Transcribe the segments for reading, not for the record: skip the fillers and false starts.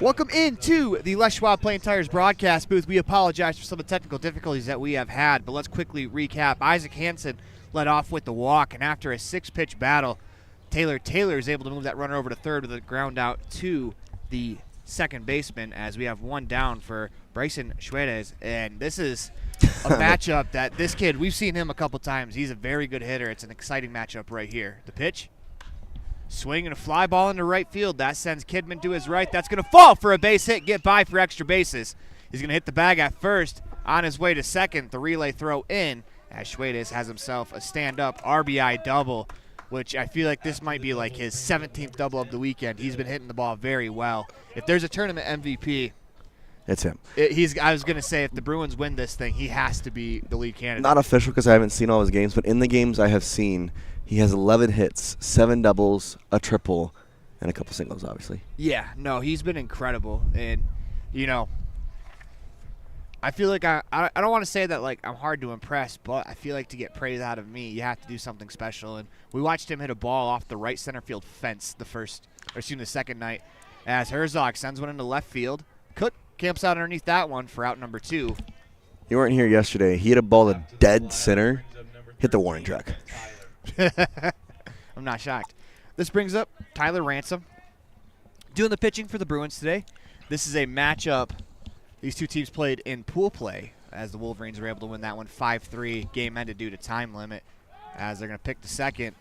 Welcome into the Les Schwab Plain Tires broadcast booth. We apologize for some of the technical difficulties that we have had, but let's quickly recap. Isaac Hansen led off with the walk, and after a 6-pitch battle, Taylor is able to move that runner over to third with a ground out to the second baseman as we have one down for Bryson Schwedez. And this is a matchup that this kid, we've seen him a couple times. He's a very good hitter. It's an exciting matchup right here. The pitch. Swing and a fly ball into right field. That sends Kidman to his right. That's going to fall for a base hit, get by for extra bases. He's going to hit the bag at first. On his way to second, the relay throw in as Schwedez has himself a stand-up RBI double, which I feel like this might be like his 17th double of the weekend. He's been hitting the ball very well. If there's a tournament MVP, it's him. I was going to say, if the Bruins win this thing, he has to be the lead candidate. Not official because I haven't seen all his games, but in the games I have seen, he has 11 hits, 7 doubles, a triple, and a couple singles, obviously. Yeah, no, he's been incredible. And, you know, I feel like I don't want to say that, like, I'm hard to impress, but I feel like to get praise out of me, you have to do something special. And we watched him hit a ball off the right center field fence the second night as Herzog sends one into left field. Cook camps out underneath that one for out number 2. You weren't here yesterday. He hit a ball to dead center, hit the warning track. I'm not shocked. This brings up Tyler Ransom doing the pitching for the Bruins today. This is a matchup. These two teams played in pool play as the Wolverines were able to win that one 5-3. Game ended due to time limit as they're going to pick the second.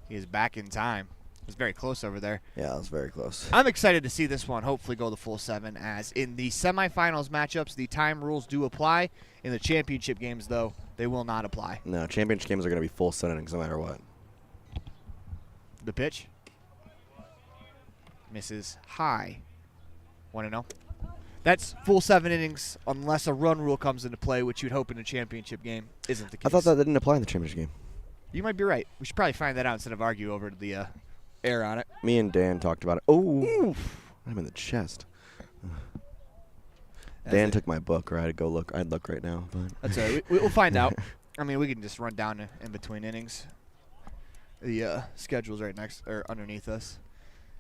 He is back in time. It was very close over there. Yeah, it was very close. I'm excited to see this one hopefully go the full 7, as in the semifinals matchups, the time rules do apply. In the championship games, though, they will not apply. No, championship games are going to be full 7 innings no matter what. The pitch. Misses high. 1-0. That's full 7 innings unless a run rule comes into play, which you'd hope in a championship game isn't the case. I thought that didn't apply in the championship game. You might be right. We should probably find that out instead of argue over the air on it. Me and Dan talked about it. Oh, I'm in the chest. Dan took my book, or I'd go look. I'd look right now. But that's all right. We'll find out. I mean, we can just run down in between innings. The schedule's right next or underneath us.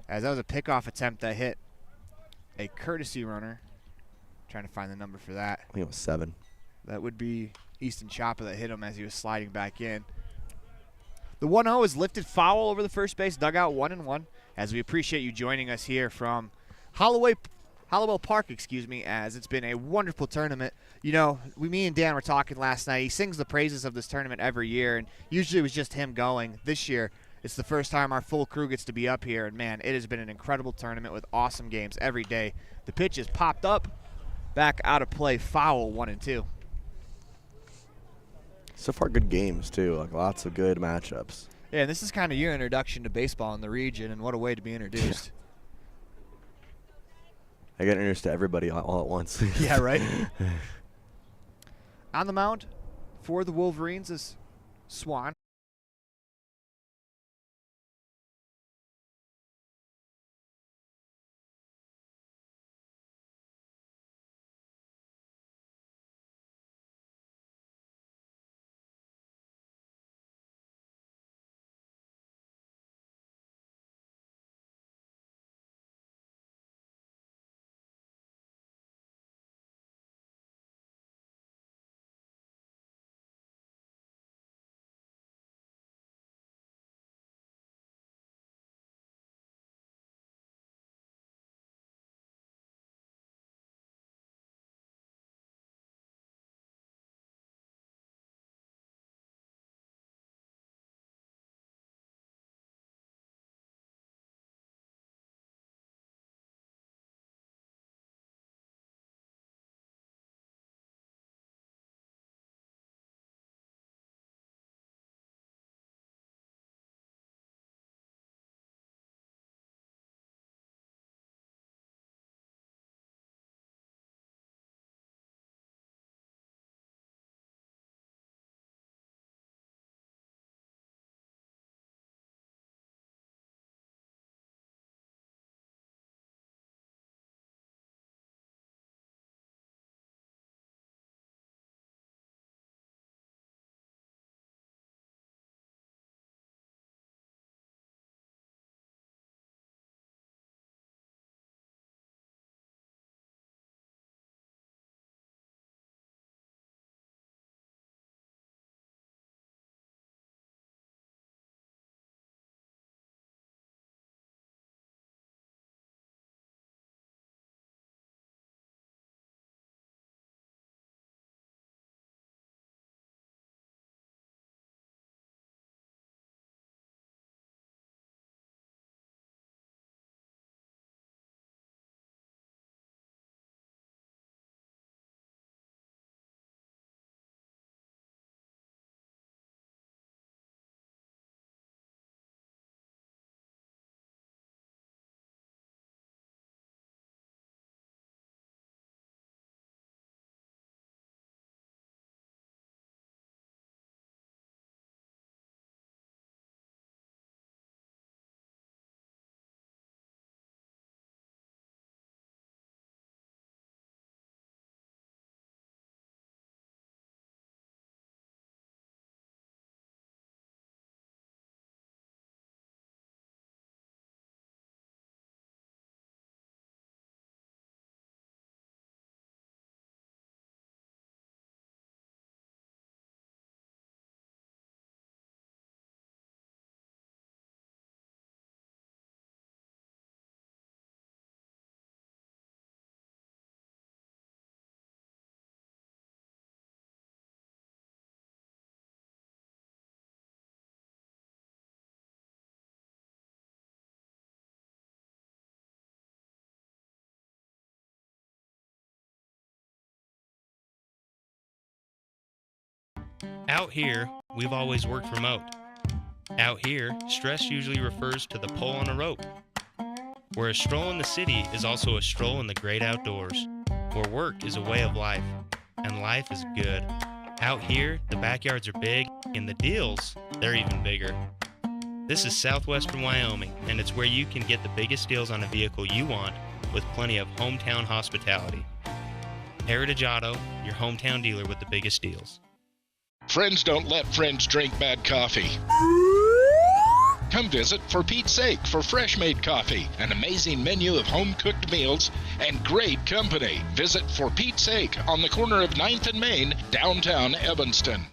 As that was a pickoff attempt that hit a courtesy runner. Trying to find the number for that. I think it was 7. That would be Easton Chapa that hit him as he was sliding back in. The 1-0 is lifted foul over the first base dugout, 1-1. As we appreciate you joining us here from Halliwell Park, as it's been a wonderful tournament. You know, me and Dan were talking last night. He sings the praises of this tournament every year, and usually it was just him going. This year, it's the first time our full crew gets to be up here, and man, it has been an incredible tournament with awesome games every day. The pitch is popped up, back out of play, foul, 1-2. So far, good games, too. Like, lots of good matchups. Yeah, and this is kind of your introduction to baseball in the region, and what a way to be introduced. I get introduced to everybody all at once. Yeah, right? On the mound for the Wolverines is Swan. Out here, we've always worked remote. Out here, stress usually refers to the pull on a rope. Where a stroll in the city is also a stroll in the great outdoors. Where work is a way of life, and life is good. Out here, the backyards are big, and the deals, they're even bigger. This is southwestern Wyoming, and it's where you can get the biggest deals on a vehicle you want with plenty of hometown hospitality. Heritage Auto, your hometown dealer with the biggest deals. Friends don't let friends drink bad coffee. Come visit For Pete's Sake for fresh-made coffee, an amazing menu of home-cooked meals, and great company. Visit For Pete's Sake on the corner of 9th and Main, downtown Evanston.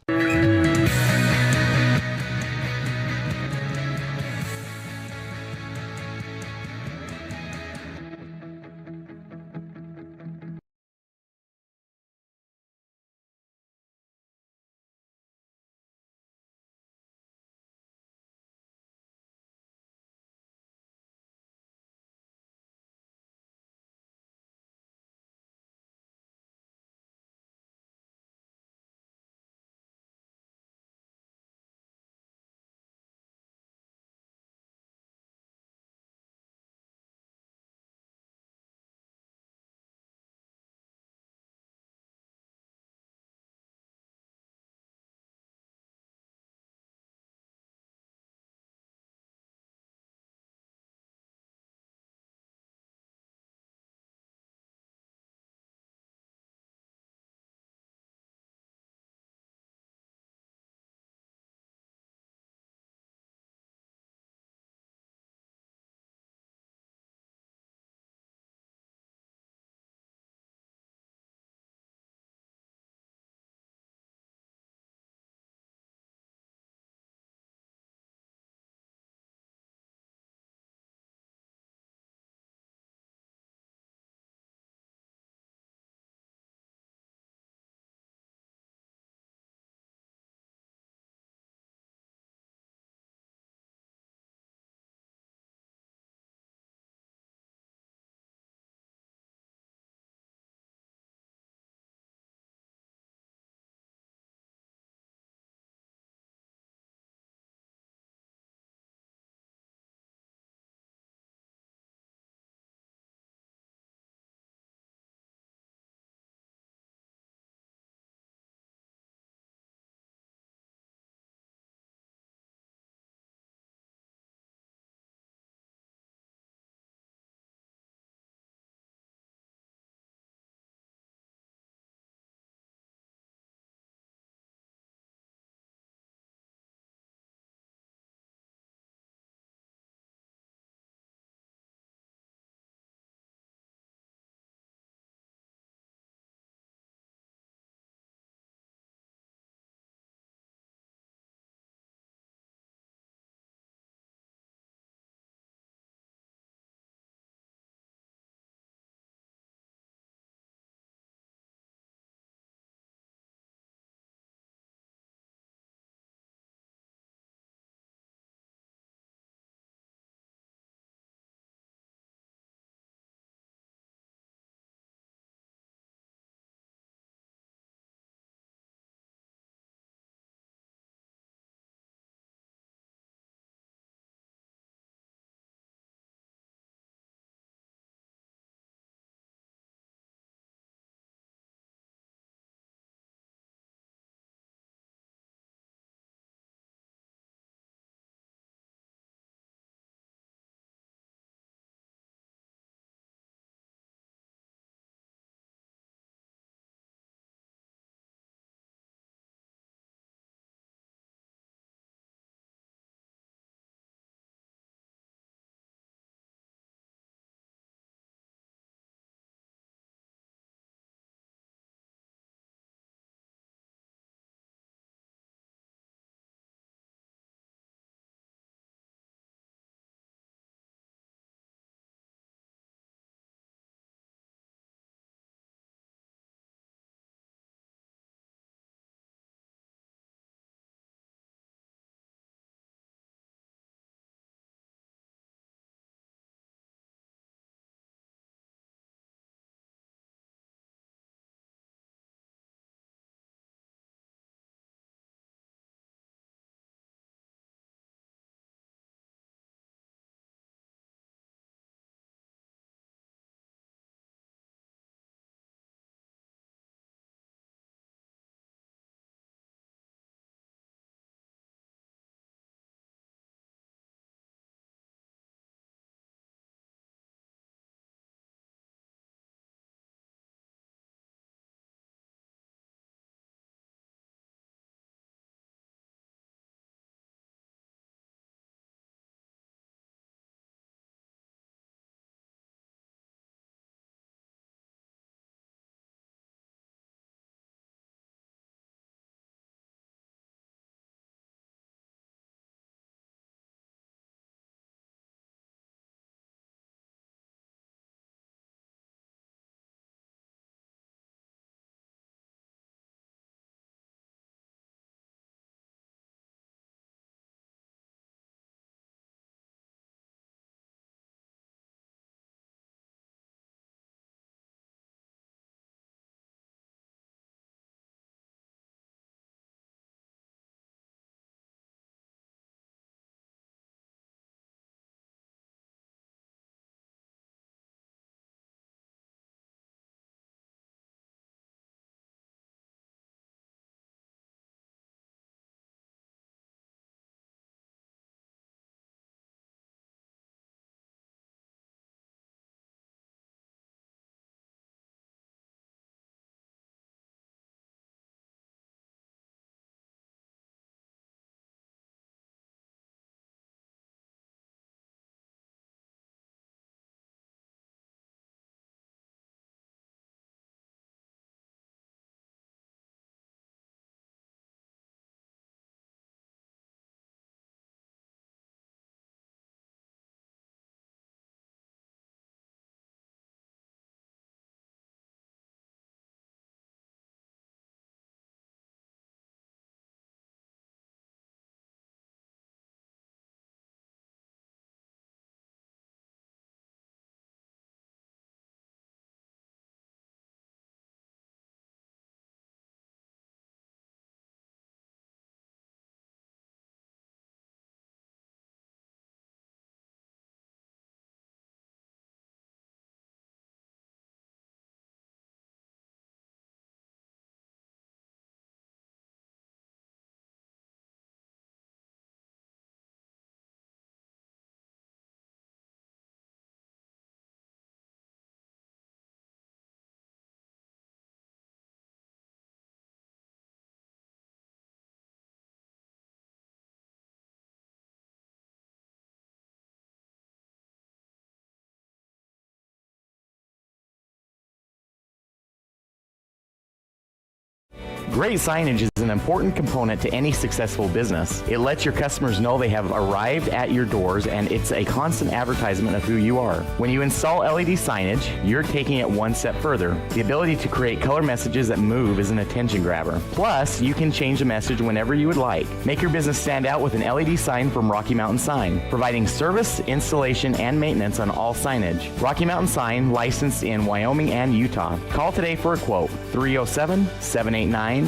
Great signage is an important component to any successful business. It lets your customers know they have arrived at your doors, and it's a constant advertisement of who you are. When you install LED signage, you're taking it one step further. The ability to create color messages that move is an attention grabber. Plus, you can change the message whenever you would like. Make your business stand out with an LED sign from Rocky Mountain Sign, providing service, installation, and maintenance on all signage. Rocky Mountain Sign, licensed in Wyoming and Utah. Call today for a quote, 307-789-5202.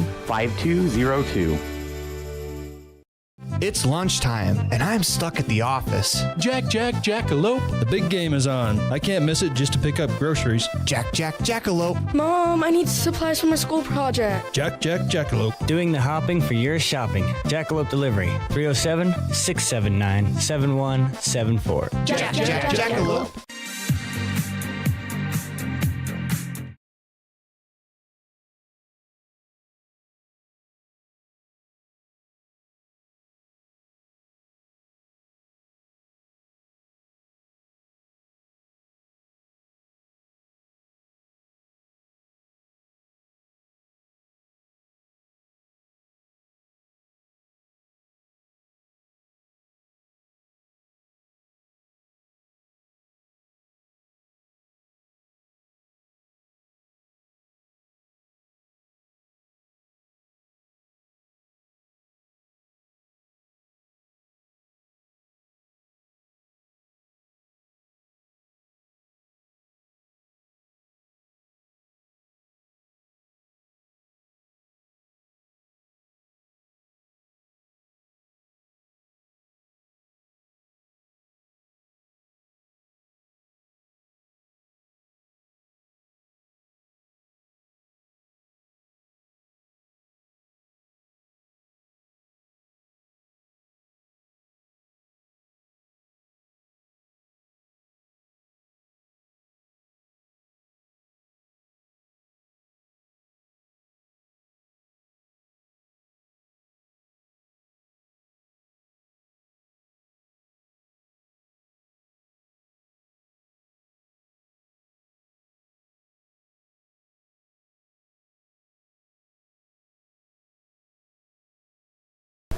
It's lunchtime, and I'm stuck at the office. Jackalope. The big game is on. I can't miss it just to pick up groceries. Jackalope. Mom, I need supplies for my school project. Jackalope. Doing the hopping for your shopping. Jackalope Delivery. 307-679-7174. Jackalope.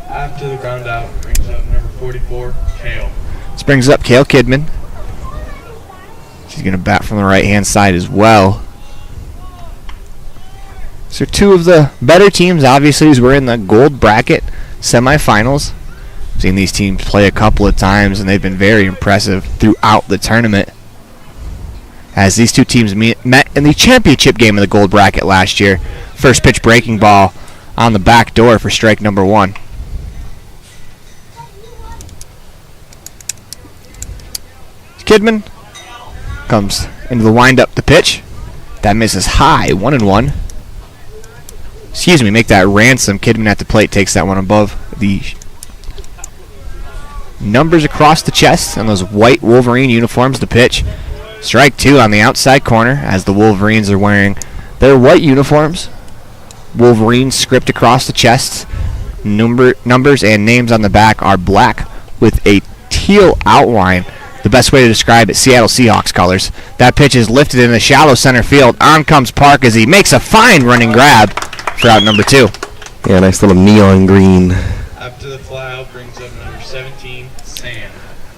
After the ground out, brings up number 44, Kale. This brings up Kale Kidman. She's going to bat from the right-hand side as well. So two of the better teams, obviously, as we're in the gold bracket semifinals. Seen these teams play a couple of times, and they've been very impressive throughout the tournament. As these two teams met in the championship game of the gold bracket last year. First pitch breaking ball on the back door for strike number one. Kidman comes into the windup, the pitch. That misses high, 1-1. Excuse me, make that Ransom. Kidman at the plate takes that one above the numbers across the chest and those white Wolverine uniforms, the pitch. Strike two on the outside corner as the Wolverines are wearing their white uniforms. Wolverine script across the chest. Numbers and names on the back are black with a teal outline. The best way to describe it, Seattle Seahawks colors. That pitch is lifted in the shallow center field. On comes Park as he makes a fine running grab for out number two. Yeah, nice little neon green. After the flyout, brings up number 17, Sam.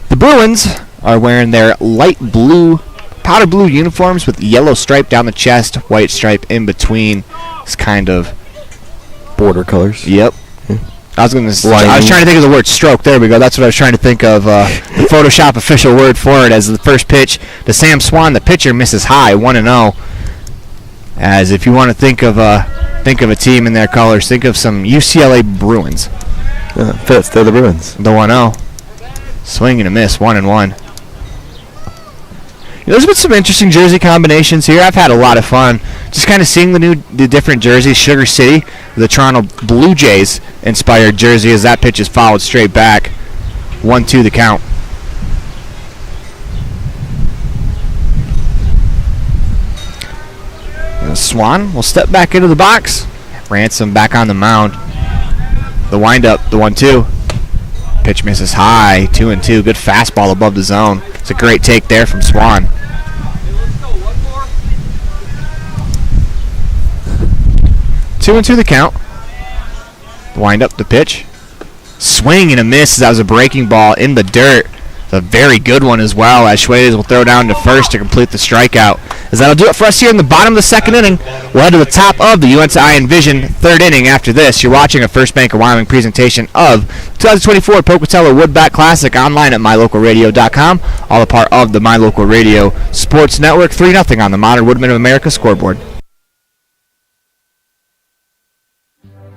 The Bruins are wearing their light blue, powder blue uniforms with yellow stripe down the chest, white stripe in between. It's kind of Border colors. Yep. I was trying to think of the word stroke. There we go. That's what I was trying to think of. The Photoshop official word for it as the first pitch to Sam Swan. The pitcher misses high, 1-0. As if you want to think of a team in their colors, think of some UCLA Bruins. Fits. They're the Bruins. The 1-0. Swing and a miss, 1-1. There's been some interesting jersey combinations here. I've had a lot of fun just kind of seeing the different jerseys. Sugar City, the Toronto Blue Jays inspired jersey as that pitch is fouled straight back. 1-2 the count. Swan will step back into the box. Ransom back on the mound. The windup, the 1-2. Pitch misses high, 2-2. Good fastball above the zone. It's a great take there from Swan. 2-2 the count. Wind up the pitch. Swing and a miss. That was a breaking ball in the dirt. A very good one as well, as Schwades will throw down to first to complete the strikeout. As that'll do it for us here in the bottom of the second inning. We'll head to the top of the UNCI Envision third inning after this. You're watching a First Bank of Wyoming presentation of 2024 Pocatello Woodbat Classic online at mylocalradio.com. All a part of the My Local Radio Sports Network. 3-0 on the Modern Woodman of America scoreboard.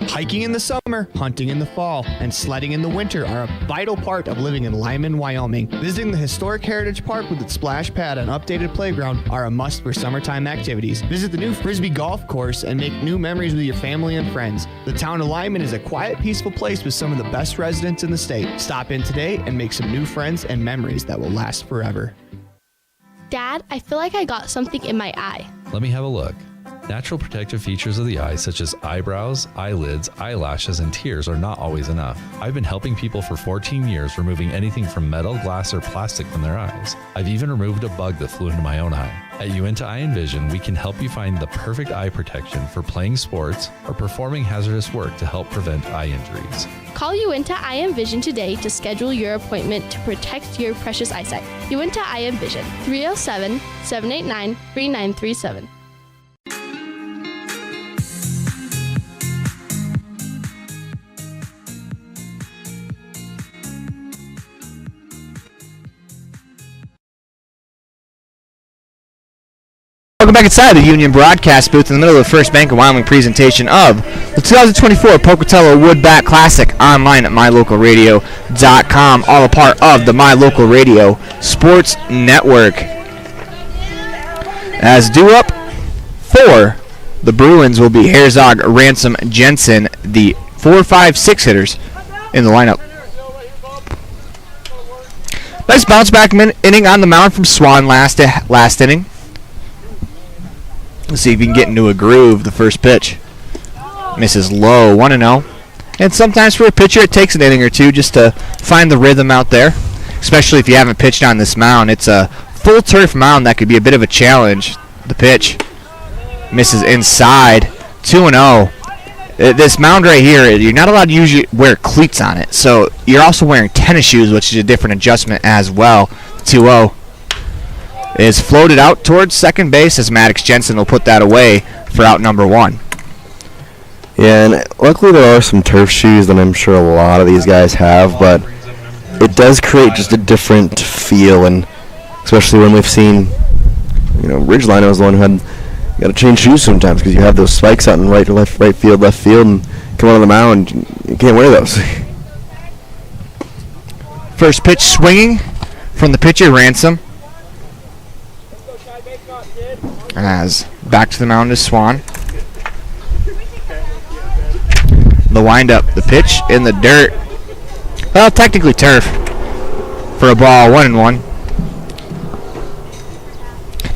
Hiking in the summer, hunting in the fall, and sledding in the winter are a vital part of living in Lyman, Wyoming. Visiting the Historic Heritage Park with its splash pad and updated playground are a must for summertime activities. Visit the new Frisbee Golf Course and make new memories with your family and friends. The town of Lyman is a quiet, peaceful place with some of the best residents in the state. Stop in today and make some new friends and memories that will last forever. Dad, I feel like I got something in my eye. Let me have a look. Natural protective features of the eye, such as eyebrows, eyelids, eyelashes, and tears, are not always enough. I've been helping people for 14 years, removing anything from metal, glass, or plastic from their eyes. I've even removed a bug that flew into my own eye. At Uinta Eye and Vision, we can help you find the perfect eye protection for playing sports or performing hazardous work to help prevent eye injuries. Call Uinta Eye and Vision today to schedule your appointment to protect your precious eyesight. Uinta Eye and Vision, 307-789-3937. Welcome back inside the Union Broadcast booth in the middle of the First Bank of Wyoming presentation of the 2024 Pocatello Woodbat Classic online at mylocalradio.com, all a part of the My Local Radio Sports Network. As due up for the Bruins will be Herzog, Ransom, Jensen, the 4-5-6 hitters in the lineup. Nice bounce back inning on the mound from Swan last inning. Let's see if he can get into a groove. The first pitch misses low, 1-0. And sometimes for a pitcher it takes an inning or two just to find the rhythm out there, especially if you haven't pitched on this mound. It's a full turf mound that could be a bit of a challenge. The pitch misses inside, 2-0. This mound right here, you're not allowed to usually wear cleats on it, so you're also wearing tennis shoes, which is a different adjustment as well. 2-0. Is floated out towards second base as Maddox Jensen will put that away for out number one. Yeah, and luckily there are some turf shoes that I'm sure a lot of these guys have, but it does create just a different feel, and especially when we've seen, Ridgeline was the one who had got to change shoes sometimes because you have those spikes out in right field, and come on the mound, you can't wear those. First pitch swinging from the pitcher, Ransom. As back to the mound is Swan. The windup, the pitch in the dirt. Well, technically turf for a ball, 1-1.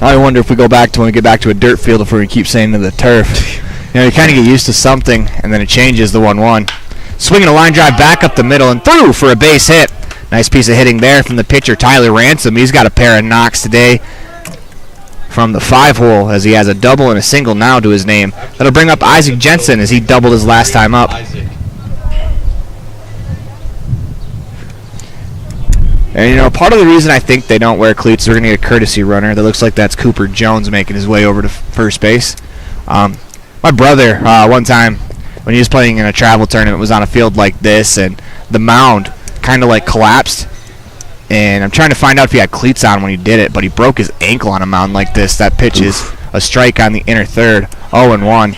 I wonder if we go back to when we get back to a dirt field if we're going to keep saying to the turf. You kind of get used to something, and then it changes the 1-1. Swinging a line drive back up the middle and through for a base hit. Nice piece of hitting there from the pitcher, Tyler Ransom. He's got a pair of knocks today from the 5-hole, as he has a double and a single now to his name. That'll bring up Isaac Jensen as he doubled his last time up. And, part of the reason I think they don't wear cleats is we're going to get a courtesy runner. That looks like that's Cooper Jones making his way over to first base. My brother, one time, when he was playing in a travel tournament, was on a field like this, and the mound kind of collapsed. And I'm trying to find out if he had cleats on when he did it, but he broke his ankle on a mound like this. That pitch is a strike on the inner third, 0-1.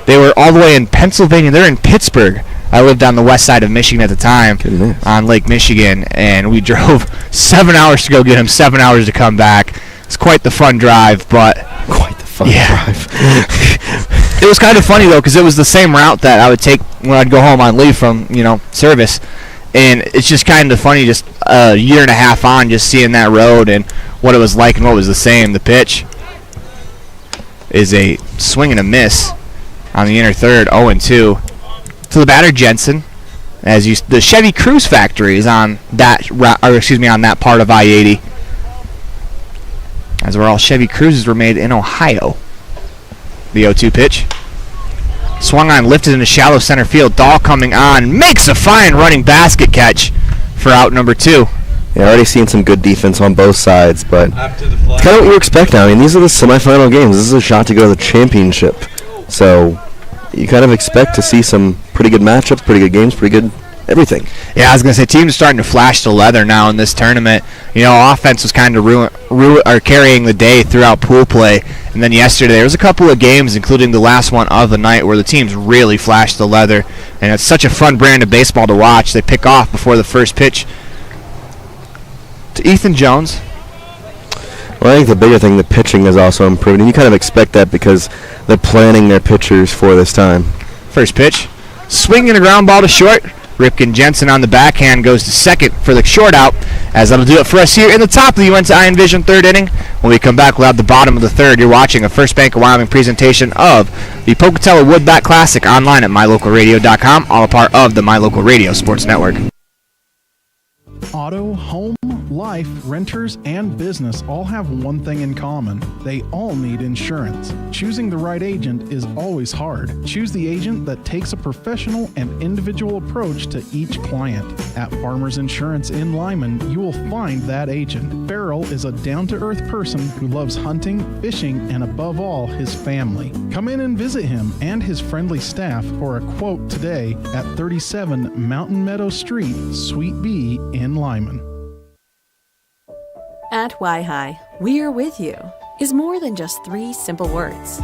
They were all the way in Pennsylvania. They're in Pittsburgh. I lived on the west side of Michigan at the time, on Lake Michigan, and we drove 7 hours to go get him, 7 hours to come back. It's quite the fun drive, but quite the fun drive. It was kind of funny though, because it was the same route that I would take when I'd go home on leave from service. And it's just kind of funny, just a year and a half on, just seeing that road and what it was like and what was the same. The pitch is a swing and a miss on the inner third, 0-2. To the batter, Jensen, the Chevy Cruise factory is on that on that part of I-80, as where all Chevy Cruises were made in Ohio. The 0-2 pitch Swung on, lifted into shallow center field. Dahl coming on, makes a fine running basket catch for out number 2. Yeah, already seen some good defense on both sides, but After the flag. it's kind of what you expect now. I mean, these are the semifinal games. This is a shot to go to the championship. So you kind of expect to see some pretty good matchups, pretty good games, pretty good everything. Yeah, I was going to say, teams are starting to flash the leather now in this tournament. You know, offense was kind of carrying the day throughout pool play. And then yesterday, there was a couple of games, including the last one of the night, where the teams really flashed the leather. And it's such a fun brand of baseball to watch. They pick off before the first pitch to Ethan Jones. Well, I think the bigger thing, the pitching is also improving. And you kind of expect that because they're planning their pitchers for this time. First pitch, swinging a ground ball to short. Ripken Jensen on the backhand goes to second for the short out, as that'll do it for us here in the top of the UNT Iron Vision third inning. When we come back, we'll have the bottom of the third. You're watching a First Bank of Wyoming presentation of the Pocatello Woodbat Classic online at mylocalradio.com, all a part of the My Local Radio Sports Network. Auto, home, life, renters, and business all have one thing in common. They all need insurance. Choosing the right agent is always hard. Choose the agent that takes a professional and individual approach to each client. At Farmers Insurance in Lyman, you will find that agent. Farrell is a down-to-earth person who loves hunting, fishing, and above all, his family. Come in and visit him and his friendly staff for a quote today at 37 Mountain Meadow Street, Suite B in Lyman. At YHI, We Are With You is more than just 3 simple words.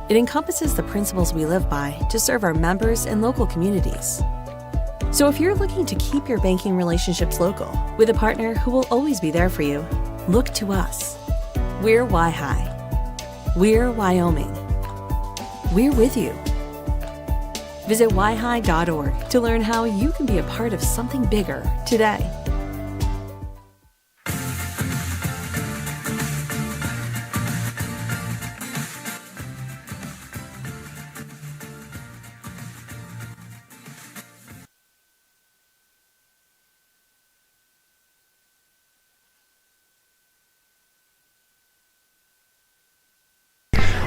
It encompasses the principles we live by to serve our members and local communities. So if you're looking to keep your banking relationships local with a partner who will always be there for you, look to us. We're YHI. We're Wyoming. We're with you. Visit yhi.org to learn how you can be a part of something bigger today.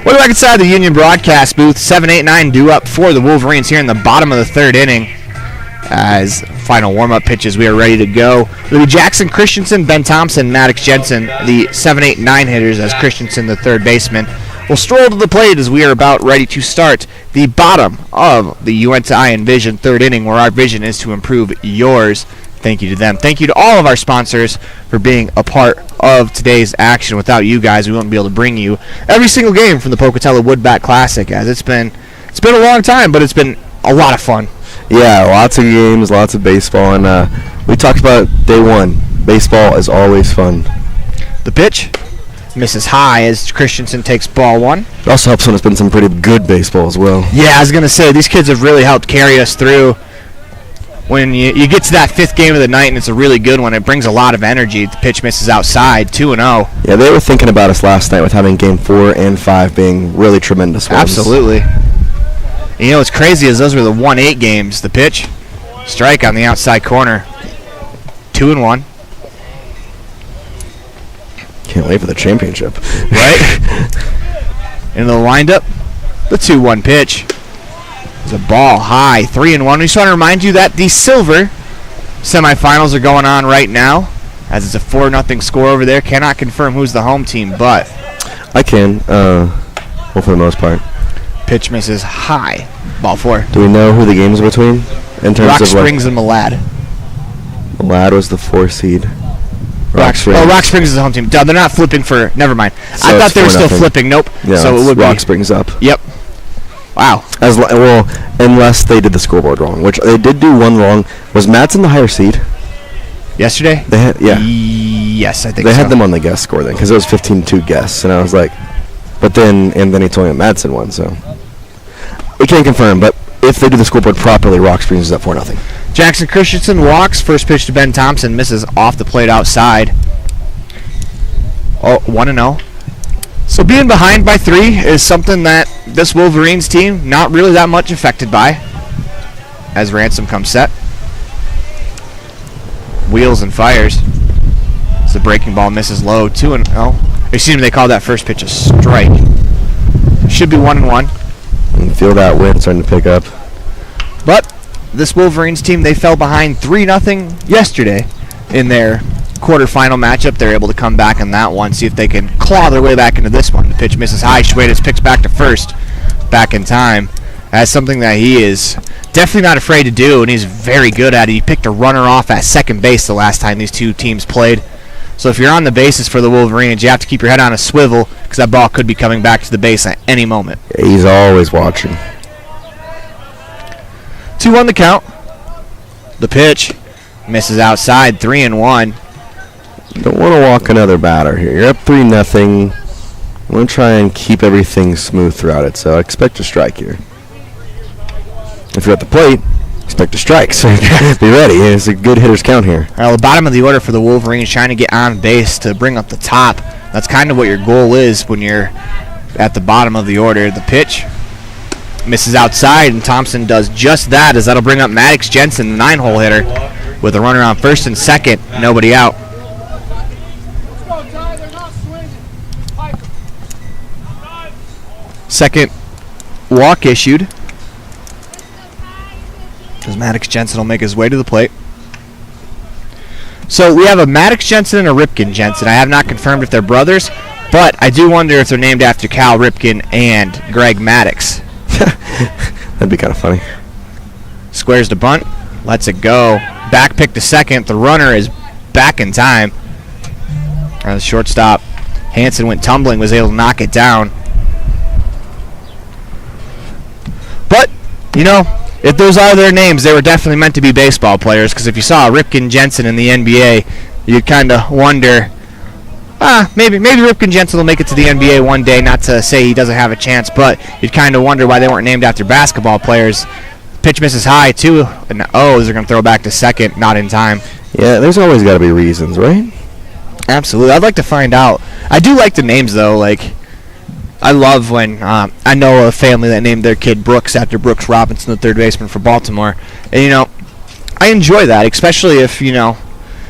We're back inside the Union broadcast booth. 7-8-9 due up for the Wolverines here in the bottom of the third inning. As final warm-up pitches, we are ready to go. It'll be Jackson Christensen, Ben Thompson, Maddox Jensen, the 7-8-9 hitters, as Christensen, the third baseman, will stroll to the plate as we are about ready to start the bottom of the UNT Iron Vision third inning, where our vision is to improve yours. Thank you to them. Thank you to all of our sponsors for being a part of today's action. Without you guys, we wouldn't be able to bring you every single game from the Pocatello Woodbat Classic, as it's been a long time, but it's been a lot of fun. Yeah, lots of games, lots of baseball, and we talked about day one. Baseball is always fun. The pitch misses high as Christensen takes ball one. It also helps when it's been some pretty good baseball as well. Yeah, I was going to say, these kids have really helped carry us through. When you get to that fifth game of the night and it's a really good one, it brings a lot of energy. The pitch misses outside, 2-0. Yeah, they were thinking about us last night with having game 4 and 5 being really tremendous ones. Absolutely. And you know what's crazy is those were the 1-8 games. The pitch, strike on the outside corner, 2-1. Can't wait for the championship. Right? Into the windup, the 2-1 pitch. There's a ball high, 3-1. We just want to remind you that the silver semifinals are going on right now, as it's a 4-0 score over there. Cannot confirm who's the home team, but I can, well, for the most part. Pitch misses high, ball 4. Do we know who the games are between? In terms Rock of Springs and Malad. Malad was the 4 seed. Rock Springs is the home team. Duh, they're not flipping for. Never mind. So I thought they were still flipping. Nope. Yeah, so it would Rock be Springs up. Yep. Wow. Well, unless they did the scoreboard wrong, which they did do one wrong. Was Madsen the higher seed? Yesterday? They had, yeah. Yes, I think they so. had them on the guess score then, because it was 15-2 guess, and I was like, but then he told me Madsen won, so we can't confirm. But if they do the scoreboard properly, Rock Springs is up 4-0. Jackson Christensen walks. First pitch to Ben Thompson, misses off the plate outside. Oh, 1-0. So being behind by 3 is something that this Wolverines team not really that much affected by. As Ransom comes set. Wheels and fires. As the breaking ball misses low, 2-0. Excuse me, they called that first pitch a strike. Should be 1-1. And feel that wind starting to pick up. But this Wolverines team, they fell behind 3-0 yesterday in their quarterfinal matchup. They're able to come back in that one, see if they can claw their way back into this one. The pitch misses high. Schwedes picks back to first, back in time. That's something that he is definitely not afraid to do, and he's very good at it. He picked a runner off at second base the last time these two teams played. So if you're on the bases for the Wolverines, you have to keep your head on a swivel because that ball could be coming back to the base at any moment. He's always watching. 2-1 the count. The pitch misses outside, 3-1. Don't want to walk another batter here. You're up 3-0. I want to try and keep everything smooth throughout it, so I expect a strike here. If you're at the plate, expect a strike, so be ready. It's a good hitter's count here. Well, the bottom of the order for the Wolverines trying to get on base to bring up the top. That's kind of what your goal is when you're at the bottom of the order. The pitch misses outside, and Thompson does just that, as that'll bring up Maddox Jensen, the 9-hole hitter, with a runner on first and second, nobody out. Second walk issued, as Maddox Jensen will make his way to the plate. So we have a Maddox Jensen and a Ripken Jensen. I have not confirmed if they're brothers, but I do wonder if they're named after Cal Ripken and Greg Maddox. That'd be kind of funny. Squares to bunt, lets it go. Back pick to second. The runner is back in time. The shortstop, Hansen, went tumbling, was able to knock it down. But, you know, if those are their names, they were definitely meant to be baseball players, because if you saw Ripken Jensen in the NBA, you'd kind of wonder, maybe Ripken Jensen will make it to the NBA one day. Not to say he doesn't have a chance, but you'd kind of wonder why they weren't named after basketball players. Pitch misses high, 2-0. They're going to throw back to second, not in time. Yeah, there's always got to be reasons, right? Absolutely. I'd like to find out. I do like the names, though. Like, I love when I know a family that named their kid Brooks after Brooks Robinson, the third baseman for Baltimore. And, you know, I enjoy that, especially if, you know,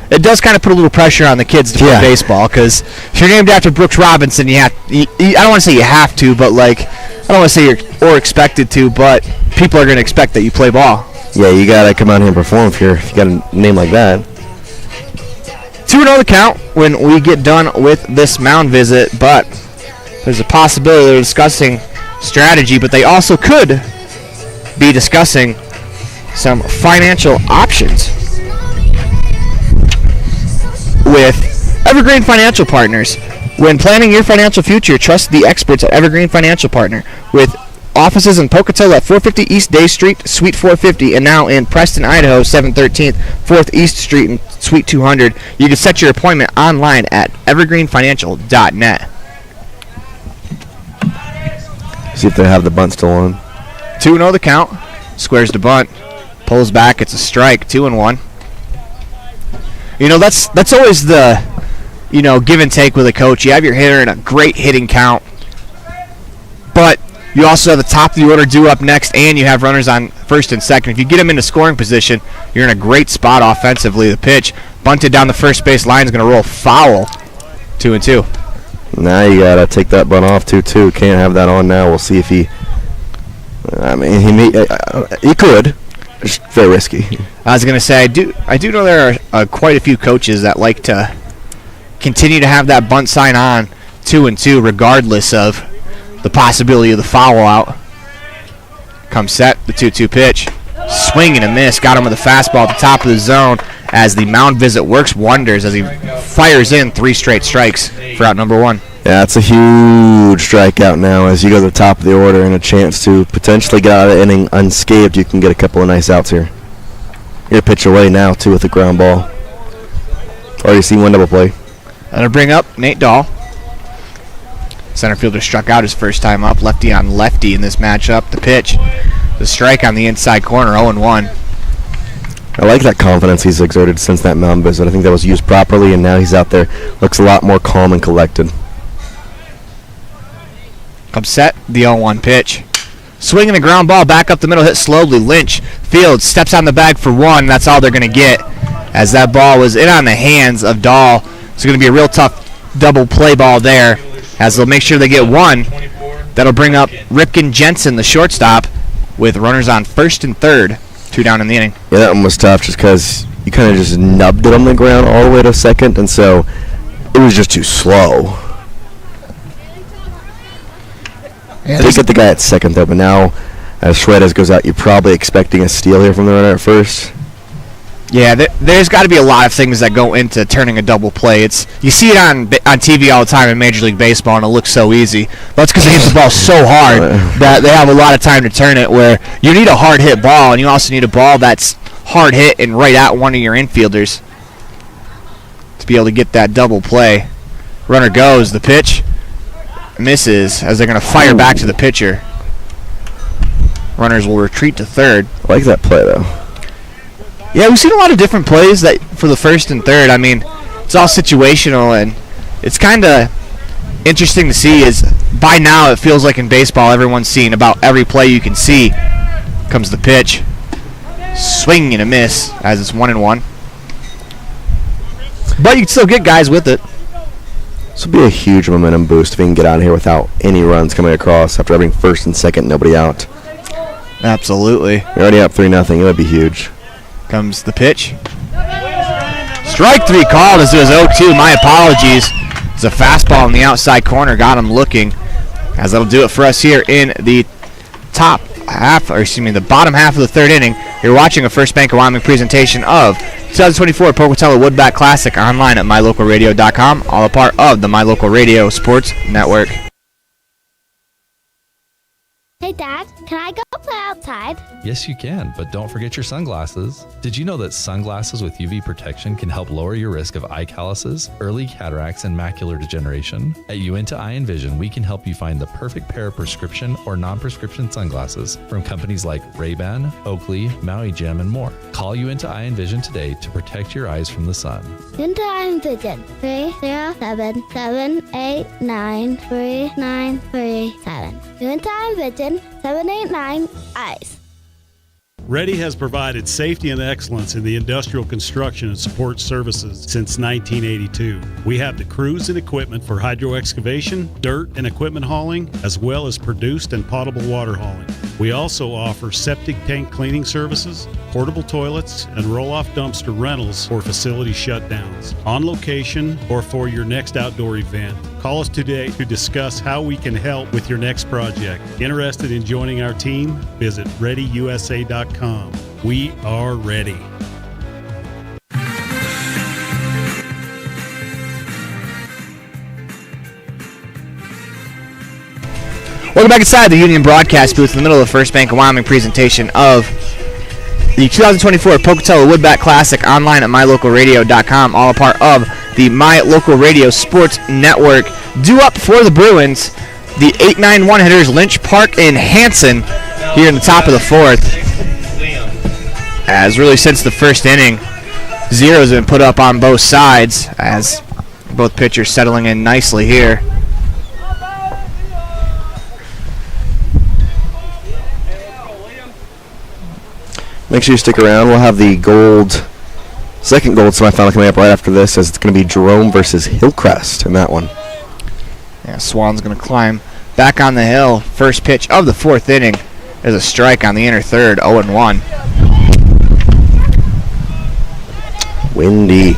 it does kind of put a little pressure on the kids to play baseball, because if you're named after Brooks Robinson, I don't want to say you have to, but, like, I don't want to say you're or expected to, but people are going to expect that you play ball. Yeah, you got to come out here and perform if you got a name like that. 2-0 the count when we get done with this mound visit, but there's a possibility they're discussing strategy, but they also could be discussing some financial options with Evergreen Financial Partners. When planning your financial future, trust the experts at Evergreen Financial Partner. With offices in Pocatello at 450 East Day Street, Suite 450, and now in Preston, Idaho, 713th, 4th East Street, and Suite 200. You can set your appointment online at evergreenfinancial.net. See if they have the bunt still on. 2-0 the count. Squares to bunt. Pulls back. It's a strike. 2-1. You know, that's always the, you know, give and take with a coach. You have your hitter in a great hitting count, but you also have the top of the order due up next, and you have runners on first and second. If you get them into scoring position, you're in a great spot offensively. The pitch bunted down the first base line is going to roll foul. 2-2. Now you got to take that bunt off 2-2. Can't have that on now. We'll see if he, I mean, he could. It's very risky. I was going to say, I do know there are quite a few coaches that like to continue to have that bunt sign on 2-2 regardless of the possibility of the foul out. Comes set, the 2-2 pitch. Swing and a miss. Got him with a fastball at the top of the zone as the mound visit works wonders as he fires in 3 straight strikes for out number 1. Yeah, it's a huge strikeout now as you go to the top of the order and a chance to potentially get out of the inning unscathed. You can get a couple of nice outs here. You're a pitch away now, too, with a ground ball. Already seen one double play. That'll bring up Nate Dahl. Center fielder struck out his first time up. Lefty on lefty in this matchup. The pitch, the strike on the inside corner, 0-1. I like that confidence he's exerted since that mound visit. I think that was used properly, and now he's out there. Looks a lot more calm and collected. Comes set, the 0-1 pitch. Swinging a ground ball back up the middle, hit slowly. Lynch fields, steps on the bag for 1. That's all they're going to get, as that ball was in on the hands of Dahl. It's going to be a real tough double play ball there, as they'll make sure they get 1 That'll bring up Ripken Jensen, the shortstop, with runners on first and third. 2 down in the inning. Yeah, that one was tough just because you kind of just nubbed it on the ground all the way to second, and so it was just too slow. Yeah, they get the guy at second, though, but now as Schwedes goes out, you're probably expecting a steal here from the runner at first. Yeah, there's got to be a lot of things that go into turning a double play. You see it on TV all the time in Major League Baseball, and it looks so easy. That's because they hit the ball so hard that they have a lot of time to turn it, where you need a hard-hit ball, and you also need a ball that's hard hit and right at one of your infielders to be able to get that double play. Runner goes. The pitch misses as they're going to fire back to the pitcher. Runners will retreat to third. I like that play, though. Yeah, we've seen a lot of different plays that for the first and third. I mean, it's all situational, and it's kind of interesting to see is by now it feels like in baseball everyone's seen about every play you can see. Comes the pitch. Swing and a miss as it's 1-1. But you can still get guys with it. This will be a huge momentum boost if we can get out of here without any runs coming across after having first and second, nobody out. Absolutely. You're already up 3-0. It would be huge. Comes the pitch. Strike 3 called as it was 0-2. My apologies. It's a fastball in the outside corner. Got him looking. As that'll do it for us here in the the bottom half of the third inning. You're watching a First Bank of Wyoming presentation of 2024 Pocatello Woodbat Classic online at mylocalradio.com, all a part of the My Local Radio Sports Network. Hey, Dad, can I go play outside? Yes, you can, but don't forget your sunglasses. Did you know that sunglasses with UV protection can help lower your risk of eye calluses, early cataracts, and macular degeneration? At Uinta Eye and Vision, we can help you find the perfect pair of prescription or non-prescription sunglasses from companies like Ray-Ban, Oakley, Maui Jim, and more. Call Uinta Eye and Vision today to protect your eyes from the sun. Uinta Eye and Vision, 307-789-3937. Uinta Eye and Vision, 789 eyes. Ready has provided safety and excellence in the industrial construction and support services since 1982. We have the crews and equipment for hydro excavation, dirt and equipment hauling, as well as produced and potable water hauling. We also offer septic tank cleaning services, portable toilets, and roll-off dumpster rentals for facility shutdowns, on location or for your next outdoor event. Call us today to discuss how we can help with your next project. Interested in joining our team? Visit ReadyUSA.com. We are ready. Welcome back inside the Union Broadcast booth in the middle of the First Bank of Wyoming presentation of the 2024 Pocatello Woodbat Classic online at mylocalradio.com, all a part of the My Local Radio Sports Network. Due up for the Bruins, the 8-9 hitters Lynch, Park, and Hansen here in the top of the fourth. As really since the first inning, zeros have been put up on both sides as both pitchers settling in nicely here. Make sure you stick around. We'll have the second gold semifinal coming up right after this, as it's going to be Jerome versus Hillcrest in that one. Yeah, Swan's going to climb back on the hill. First pitch of the fourth inning. There's a strike on the inner third, 0-1. Windy.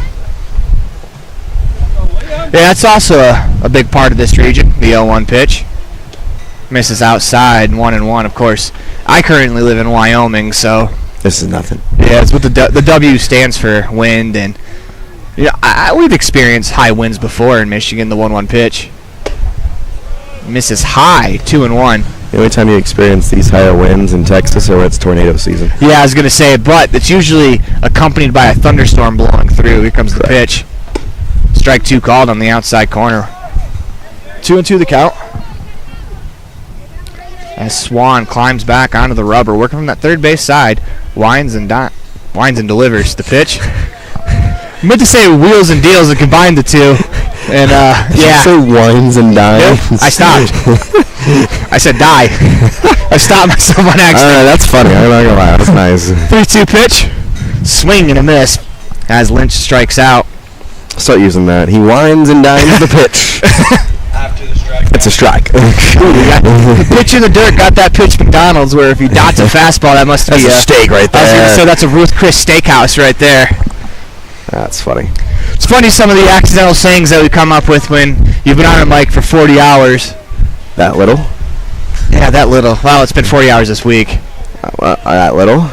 Yeah, that's also a big part of this region, the 0-1 pitch. Misses outside, 1-1. Of course, I currently live in Wyoming, so this is nothing. Yeah, it's what the W stands for, wind, and we've experienced high winds before in Michigan. The 1-1 pitch misses high, 2-1. The only time you experience these higher winds in Texas are when it's tornado season. Yeah, I was gonna say, but it's usually accompanied by a thunderstorm blowing through. Here comes the pitch. Strike 2 called on the outside corner. 2-2 the count. As Swan climbs back onto the rubber, working from that third base side, winds and delivers the pitch. I meant to say wheels and deals and combined the two, and yeah. Did you say winds and dimes? Nope, I stopped. I said die. I stopped myself on accident. That's funny. I'm not gonna lie. That's nice. 3-2 pitch, swing and a miss as Lynch strikes out. Start using that. He winds and dimes the pitch. After the strike. It's a strike. The pitch in the dirt got that pitch McDonald's, where if you dots a fastball, that must be a steak right there. I was going to say that's a Ruth Chris Steakhouse right there. That's funny. It's funny some of the accidental sayings that we come up with when you've been on a mic for 40 hours. That little? Yeah, that little. Well, it's been 40 hours this week. That little?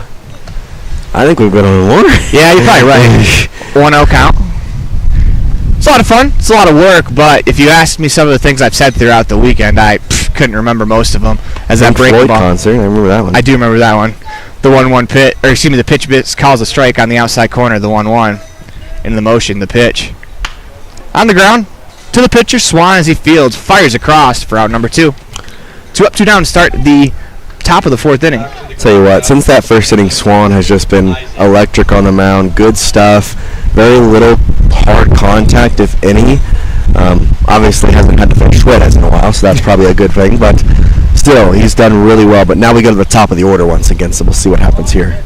I think we've been on more. Yeah, you're probably right. 1-0 count. It's a lot of fun. It's a lot of work, but if you ask me some of the things I've said throughout the weekend, I couldn't remember most of them. As that breaking ball concert, I remember that one. I do remember that one. The 1-1 pitch, or excuse me, the pitch bits calls a strike on the outside corner. The 1-1 in the motion, the pitch on the ground to the pitcher. Swan as he fields fires across for out number 2. 2 up, 2 down to start the top of the 4th inning. Tell you what, since that first inning, Swan has just been electric on the mound. Good stuff. Very little hard contact, if any. Obviously hasn't had to throw Schwed in a while, so that's probably a good thing. But still, he's done really well. But now we go to the top of the order once again, so we'll see what happens here.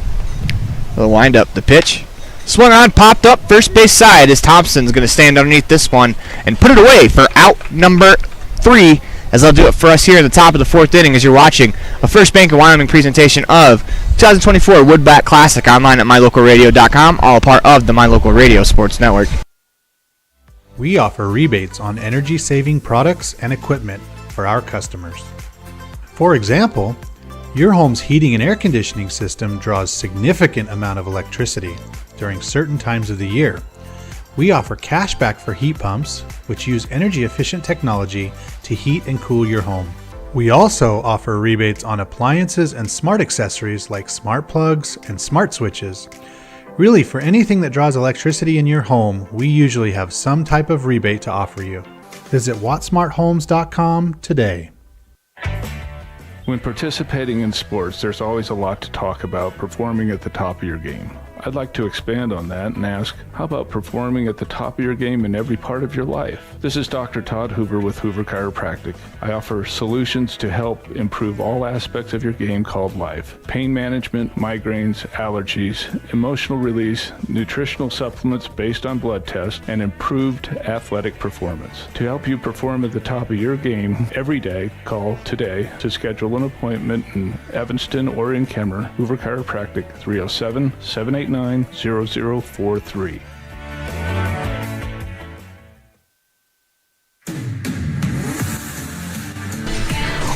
The wind-up, the pitch. Swung on, popped up, first base side as Thompson's going to stand underneath this one and put it away for out number 3. As they'll do it for us here at the top of the 4th inning as you're watching a First Bank of Wyoming presentation of 2024 Woodbat Classic online at mylocalradio.com, all part of the My Local Radio Sports Network. We offer rebates on energy-saving products and equipment for our customers. For example, your home's heating and air conditioning system draws significant amount of electricity during certain times of the year. We offer cashback for heat pumps, which use energy-efficient technology to heat and cool your home. We also offer rebates on appliances and smart accessories like smart plugs and smart switches. Really, for anything that draws electricity in your home, we usually have some type of rebate to offer you. Visit wattsmarthomes.com today. When participating in sports, there's always a lot to talk about performing at the top of your game. I'd like to expand on that and ask, how about performing at the top of your game in every part of your life? This is Dr. Todd Hoover with Hoover Chiropractic. I offer solutions to help improve all aspects of your game called life. Pain management, migraines, allergies, emotional release, nutritional supplements based on blood tests, and improved athletic performance. To help you perform at the top of your game every day, call today to schedule an appointment in Evanston or in Kemmer. Hoover Chiropractic, 307-789-0043.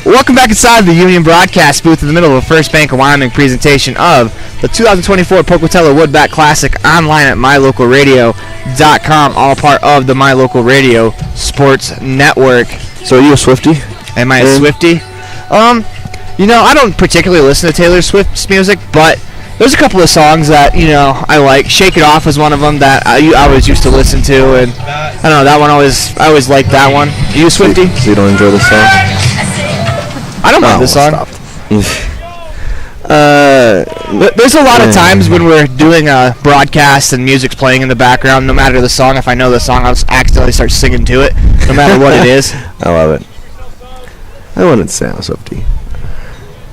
Welcome back inside the Union Broadcast booth in the middle of a First Bank of Wyoming presentation of the 2024 Pocatello Woodbat Classic online at mylocalradio.com, all part of the My Local Radio Sports Network. So are you a Swiftie? Am I a Swiftie? You know, I don't particularly listen to Taylor Swift's music, but there's a couple of songs that, you know, I like. Shake It Off was one of them that I always used to listen to, and I don't know, that one I always liked that one. Are you a Swiftie? So you don't enjoy this song? I don't mind this song. There's a lot of times when we're doing a broadcast and music's playing in the background, no matter the song, if I know the song, I'll just accidentally start singing to it, no matter what it is. I love it. I wouldn't say I'm a Swiftie.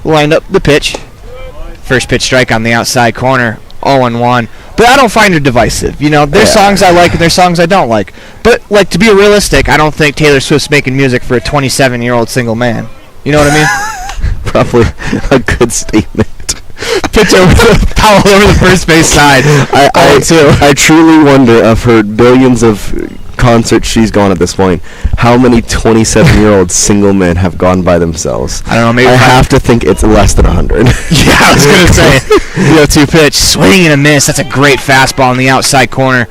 Lined up the pitch. First pitch strike on the outside corner, 0-1. But I don't find her divisive. You know, there's songs I like and there's songs I don't like. But, like, to be realistic, I don't think Taylor Swift's making music for a 27-year-old single man. You know what I mean? Probably a good statement. Pitch over the foul over the first base side. I truly wonder, of her billions of concerts she's gone at this point, how many 27-year-old single men have gone by themselves. I don't know, maybe I have to think it's less than 100. Yeah, I was going to say, 0-2 pitch, swing and a miss. That's a great fastball in the outside corner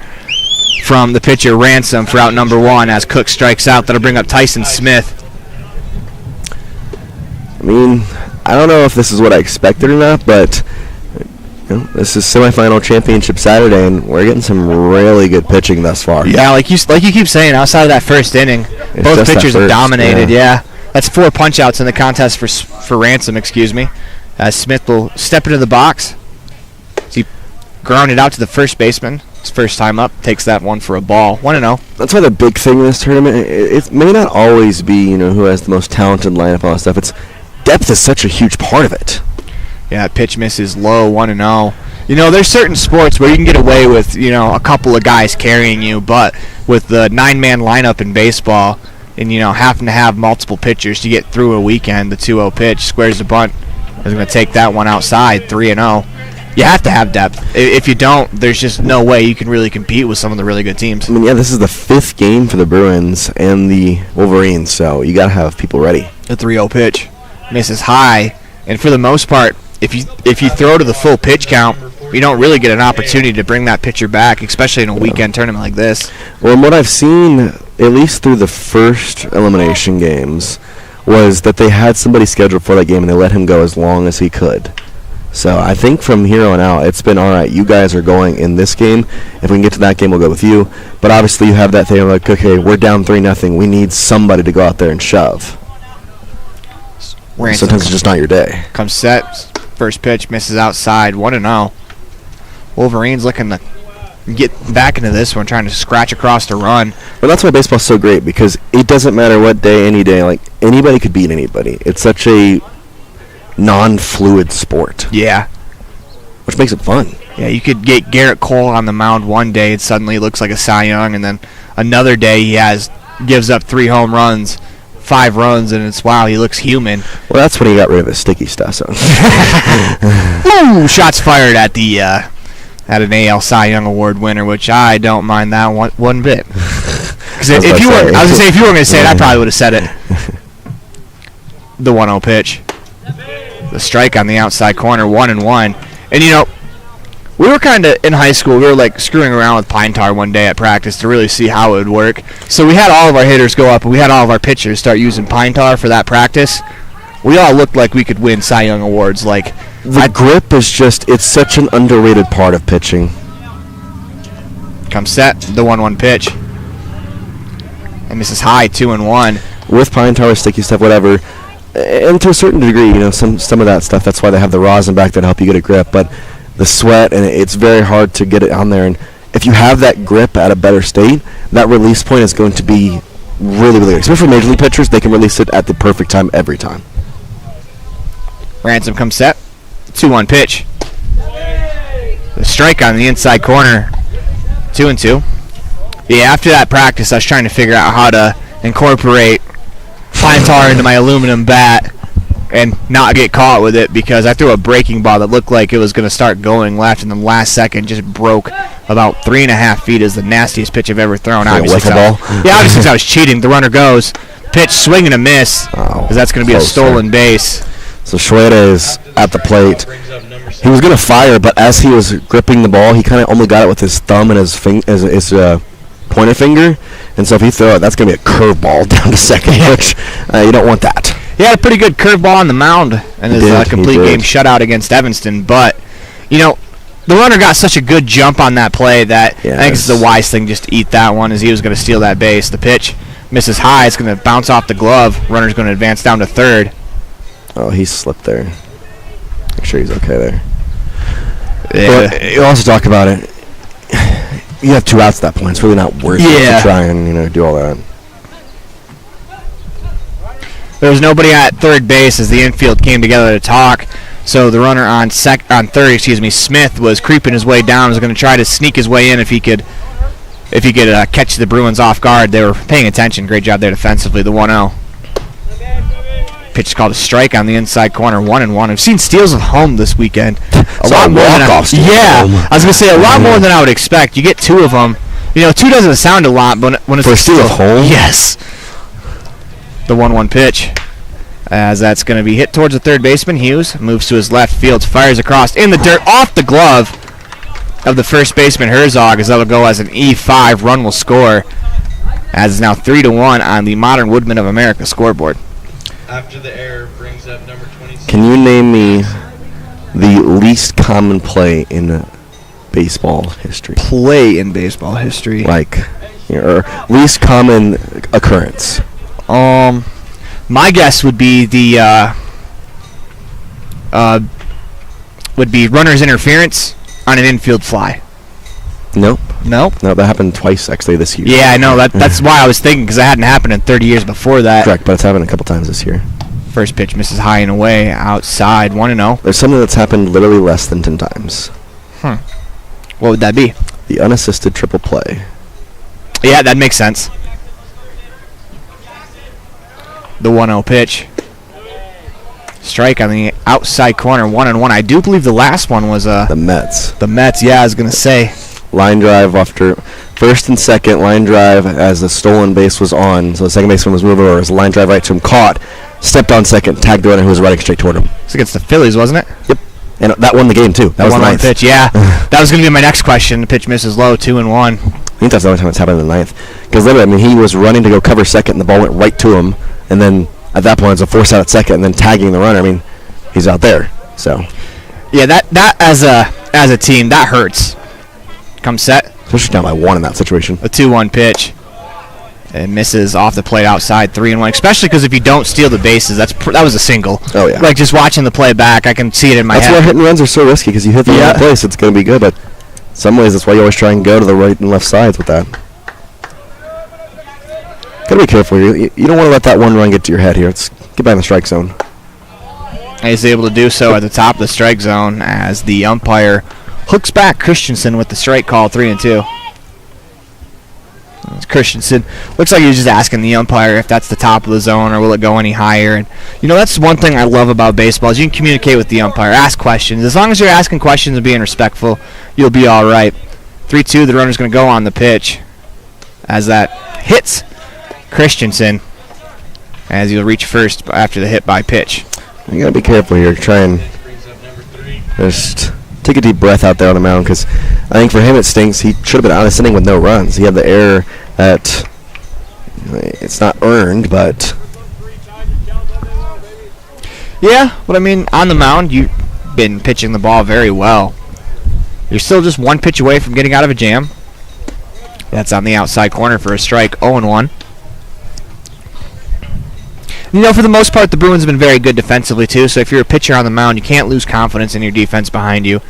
from the pitcher Ransom for out number 1 as Cook strikes out. That'll bring up Tyson Smith. I mean, I don't know if this is what I expected or not, but you know, this is semifinal championship Saturday, and we're getting some really good pitching thus far. Yeah, like you keep saying, outside of that first inning, both pitchers have dominated. Yeah, that's 4 punch-outs in the contest for Ransom. Excuse me. Smith will step into the box. He grounded out to the first baseman. His first time up, takes that one for a ball. 1-0. That's why the big thing in this tournament, it may not always be, you know, who has the most talented lineup and all that stuff. It's depth is such a huge part of it. Yeah, pitch misses low, 1-0. You know, there's certain sports where you can get away with, you know, a couple of guys carrying you, but with the 9-man lineup in baseball, And, having to have multiple pitchers to get through a weekend, the 2-0 pitch, squares the bunt, is going to take that one outside, 3-0. You have to have depth. If you don't, there's just no way you can really compete with some of the really good teams. I mean, this is the 5th game for the Bruins and the Wolverines, so you got to have people ready. The 3-0 pitch misses high, and for the most part, if you throw to the full pitch count, you don't really get an opportunity to bring that pitcher back, especially in a weekend tournament like this. Well, and what I've seen, at least through the first elimination games, was that they had somebody scheduled for that game and they let him go as long as he could. So I think from here on out, it's been all right. You guys are going in this game. If we can get to that game, we'll go with you. But obviously, you have that thing like, okay, we're down 3-0. We need somebody to go out there and shove. Sometimes it's just not your day. Comes set, first pitch misses outside, 1-0. Wolverines looking to get back into this one, trying to scratch across the run. Well, that's why baseball's so great, because it doesn't matter what day, any day. Like, anybody could beat anybody. It's such a non-fluid sport. Yeah. Which makes it fun. Yeah, you could get Garrett Cole on the mound one day, it suddenly looks like a Cy Young, and then another day he gives up 3 home runs, 5 runs, and it's, wow, he looks human. Well, that's when he got rid of his sticky stuff. So. Ooh, shots fired at an AL Cy Young Award winner, which I don't mind that one bit. Because if you weren't going to say it, I probably would have said it. The 1-0 pitch. The strike on the outside corner, 1-1. And, we were kind of, in high school, we were, like, screwing around with pine tar one day at practice to really see how it would work. So we had all of our hitters go up, and we had all of our pitchers start using pine tar for that practice. We all looked like we could win Cy Young Awards. Like, the grip is it's such an underrated part of pitching. Comes set, the 1-1 pitch. And misses high, 2-1. With pine tar, sticky stuff, whatever. And to a certain degree, some of that stuff, that's why they have the rosin back there to help you get a grip. But the sweat, and it's very hard to get it on there. And if you have that grip at a better state, that release point is going to be really, really good. Especially for major league pitchers, they can release it at the perfect time every time. Ransom comes set, 2-1 pitch. The strike on the inside corner, 2-2. Yeah, after that practice, I was trying to figure out how to incorporate pine tar into my aluminum bat and not get caught with it, because I threw a breaking ball that looked like it was going to start going left, and the last second just broke about 3.5 feet. Is the nastiest pitch I've ever thrown. Like obviously, I was cheating. The runner goes, pitch, swing and a miss, because that's going to be a stolen base. So Schweda is at the plate. He was going to fire, but as he was gripping the ball, he kind of only got it with his thumb and his pointer finger. And so if he throw it, that's going to be a curveball down to second, which you don't want that. He had a pretty good curveball on the mound in his complete game shutout against Evanston. But, the runner got such a good jump on that play that I think it's the wise thing just to eat that one, as he was going to steal that base. The pitch misses high. It's going to bounce off the glove. Runner's going to advance down to third. Oh, he slipped there. Make sure he's okay there. Yeah. But you also talk about it. You have 2 outs at that point. It's really not worth it to try and do all that. There was nobody at third base as the infield came together to talk. So the runner on third, Smith, was creeping his way down. Was going to try to sneak his way in if he could catch the Bruins off guard. They were paying attention. Great job there defensively. The 1-0. Pitch is called a strike on the inside corner, 1-1. I've seen steals of home this weekend. A lot more than I was going to say, a lot more than I would expect. You get 2 of them. 2 doesn't sound a lot, but when it's for a steal of home, yes. The 1-1 pitch, as that's going to be hit towards the third baseman. Hughes moves to his left field, fires across in the dirt off the glove of the first baseman Herzog, as that will go as an E5. Run will score, as it's now 3-1 on the Modern Woodmen of America scoreboard. After the error brings up number 26. Can you name me the least common play in baseball history? Play in baseball history? Like, or least common occurrence? My guess would be runner's interference on an infield fly. Nope. No, that happened twice actually this year. Yeah, I know. That's why I was thinking, because it hadn't happened in 30 years before that. Correct, but it's happened a couple times this year. First pitch misses high and away, outside, 1-0. There's something that's happened literally less than 10 times. What would that be? The unassisted triple play. Yeah, that makes sense. The 1-0 pitch. Strike on the outside corner, 1-1. I do believe the last one was the Mets. The Mets, yeah, I was going to say. Line drive after first and second, line drive as the stolen base was on. So the second baseman was moving over. It was a line drive right to him, caught, stepped on second, tagged the runner who was running straight toward him. It's against the Phillies, wasn't it? Yep. And that won the game, too. That was the ninth. Pitch, yeah. That was going to be my next question. The pitch misses low, 2-1. I think that's the only time it's happened in the ninth. Because literally, I mean, he was running to go cover second, and the ball went right to him. And then at that point, it's a force out at second, and then tagging the runner. I mean, he's out there. So, yeah, that as a team, that hurts. Come set. Especially down by 1 in that situation. A 2-1 pitch. It misses off the plate outside, 3-1. Especially because if you don't steal the bases, that was a single. Oh, yeah. Like, just watching the play back, I can see it in my head. That's why hit and runs are so risky, because you hit the right place, it's going to be good. But in some ways, that's why you always try and go to the right and left sides with that. Got to be careful here. You don't want to let that one run get to your head here. Let's get back in the strike zone. He's able to do so at the top of the strike zone as the umpire hooks back Christensen with the strike call, 3-2. Christensen looks like he was just asking the umpire if that's the top of the zone or will it go any higher. And that's one thing I love about baseball is you can communicate with the umpire, ask questions. As long as you're asking questions and being respectful, you'll be all right. 3-2, the runner's going to go on the pitch as that hits Christensen as he'll reach first after the hit by pitch. You got to be careful here. Try and just take a deep breath out there on the mound, because I think for him it stinks. He should have been out of this inning with no runs. He had the error that it's not earned, but yeah. But I mean, on the mound, you've been pitching the ball very well. You're still just one pitch away from getting out of a jam. That's on the outside corner for a strike, 0-1. For the most part, the Bruins have been very good defensively, too. So if you're a pitcher on the mound, you can't lose confidence in your defense behind you.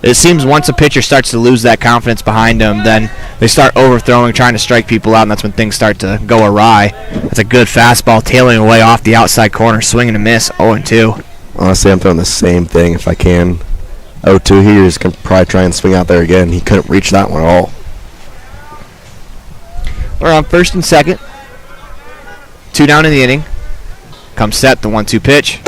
It seems once a pitcher starts to lose that confidence behind them, then they start overthrowing, trying to strike people out, and that's when things start to go awry. That's a good fastball tailing away off the outside corner, swing and a miss, 0-2. Honestly, I'm throwing the same thing if I can. 0-2 here. He's going to probably try and swing out there again. He couldn't reach that one at all. We're on first and second. 2 down in the inning. Comes set, the 1-2 pitch.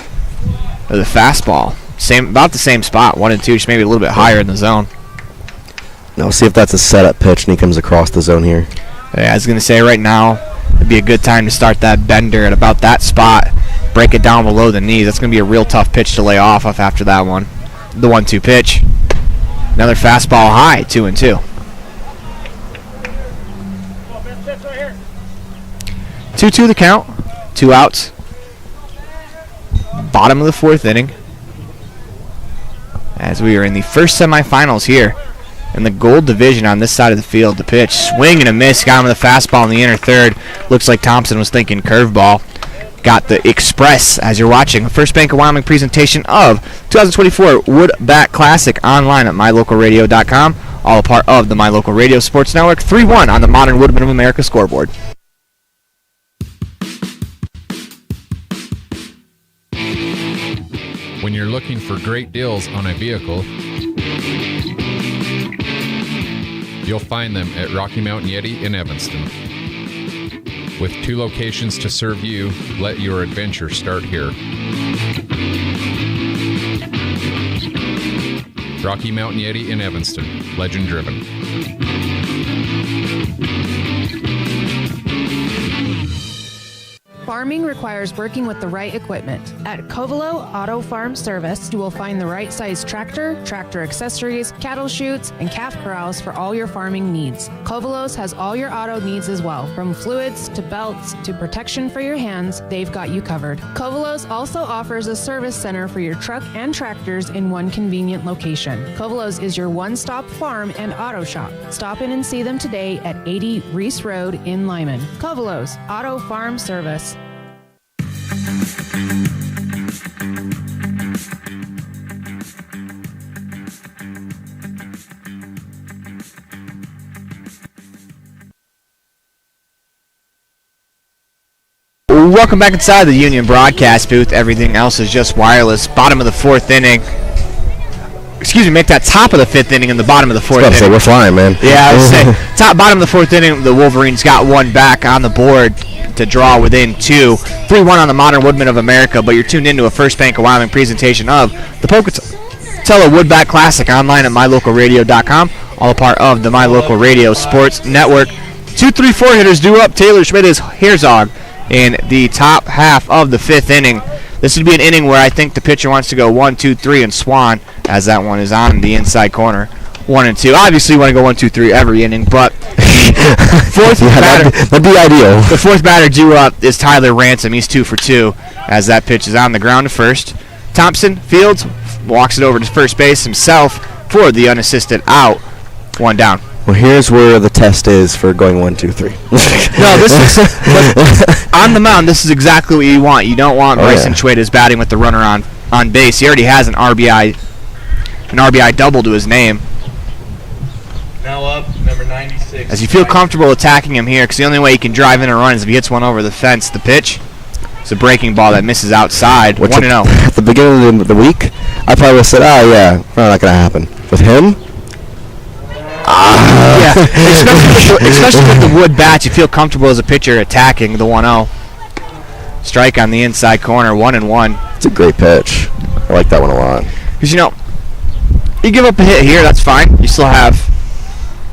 Or the fastball. About the same spot, 1-2, just maybe a little bit higher in the zone. Now we'll see if that's a setup pitch and he comes across the zone here. Yeah, I was going to say right now, it'd be a good time to start that bender at about that spot. Break it down below the knees. That's going to be a real tough pitch to lay off after that one. The 1-2 pitch. Another fastball high, 2-2. 2-2 the count. 2 outs. Bottom of the 4th inning. As we are in the first semifinals here in the Gold Division on this side of the field. The pitch, swing and a miss. Got him with a fastball in the inner third. Looks like Thompson was thinking curveball. Got the express as you're watching. First Bank of Wyoming presentation of 2024 Woodbat Classic online at mylocalradio.com. All a part of the My Local Radio Sports Network. 3-1 on the Modern Woodman of America scoreboard. When you're looking for great deals on a vehicle, you'll find them at Rocky Mountain Yeti in Evanston. With 2 locations to serve you, let your adventure start here. Rocky Mountain Yeti in Evanston, legend driven. Farming requires working with the right equipment. At Covelo Auto Farm Service, you will find the right size tractor, tractor accessories, cattle chutes, and calf corrals for all your farming needs. Covelos has all your auto needs as well. From fluids to belts to protection for your hands, they've got you covered. Covelos also offers a service center for your truck and tractors in one convenient location. Covelos is your one-stop farm and auto shop. Stop in and see them today at 80 Reese Road in Lyman. Covelos Auto Farm Service. Welcome back inside the Union broadcast booth. Everything else is just wireless. Bottom of the 4th inning. Excuse me, make that top of the 5th inning and the bottom of the 4th inning. Say, we're flying, man. Yeah, I was saying, bottom of the 4th inning, the Wolverines got one back on the board to draw within 2. 3-1 on the Modern Woodmen of America, but you're tuned into a First Bank of Wyoming presentation of the Pocatello Woodbat Classic online at mylocalradio.com, all a part of the My Local Radio Sports Network. 2-3-4 hitters due up. Taylor Schmidt is Herzog in the top half of the 5th inning. This would be an inning where I think the pitcher wants to go 1, 2, 3, and Swan, as that one is on the inside corner. 1 and 2. Obviously, you want to go 1, 2, 3 every inning, but fourth batter, that'd be ideal. The fourth batter due up is Tyler Ransom. He's 2 for 2 as that pitch is on the ground to first. Thompson Fields walks it over to first base himself for the unassisted out. 1 down. Well, here's where the test is for going 1, 2, 3. No, this is on the mound. This is exactly what you want. You don't want Bryson Chueda's batting with the runner on base. He already has an RBI double to his name. Now up, number 96. As you feel comfortable attacking him here, because the only way he can drive in a run is if he hits one over the fence. The pitch, it's a breaking ball that misses outside. 1-0. At the beginning of the week, I probably would have said, "Oh yeah, probably not gonna happen." With him. Yeah, especially with the wood bats, you feel comfortable as a pitcher attacking the 1-0. Strike on the inside corner, 1-1. It's a great pitch. I like that one a lot. Because, you give up a hit here, that's fine. You still have,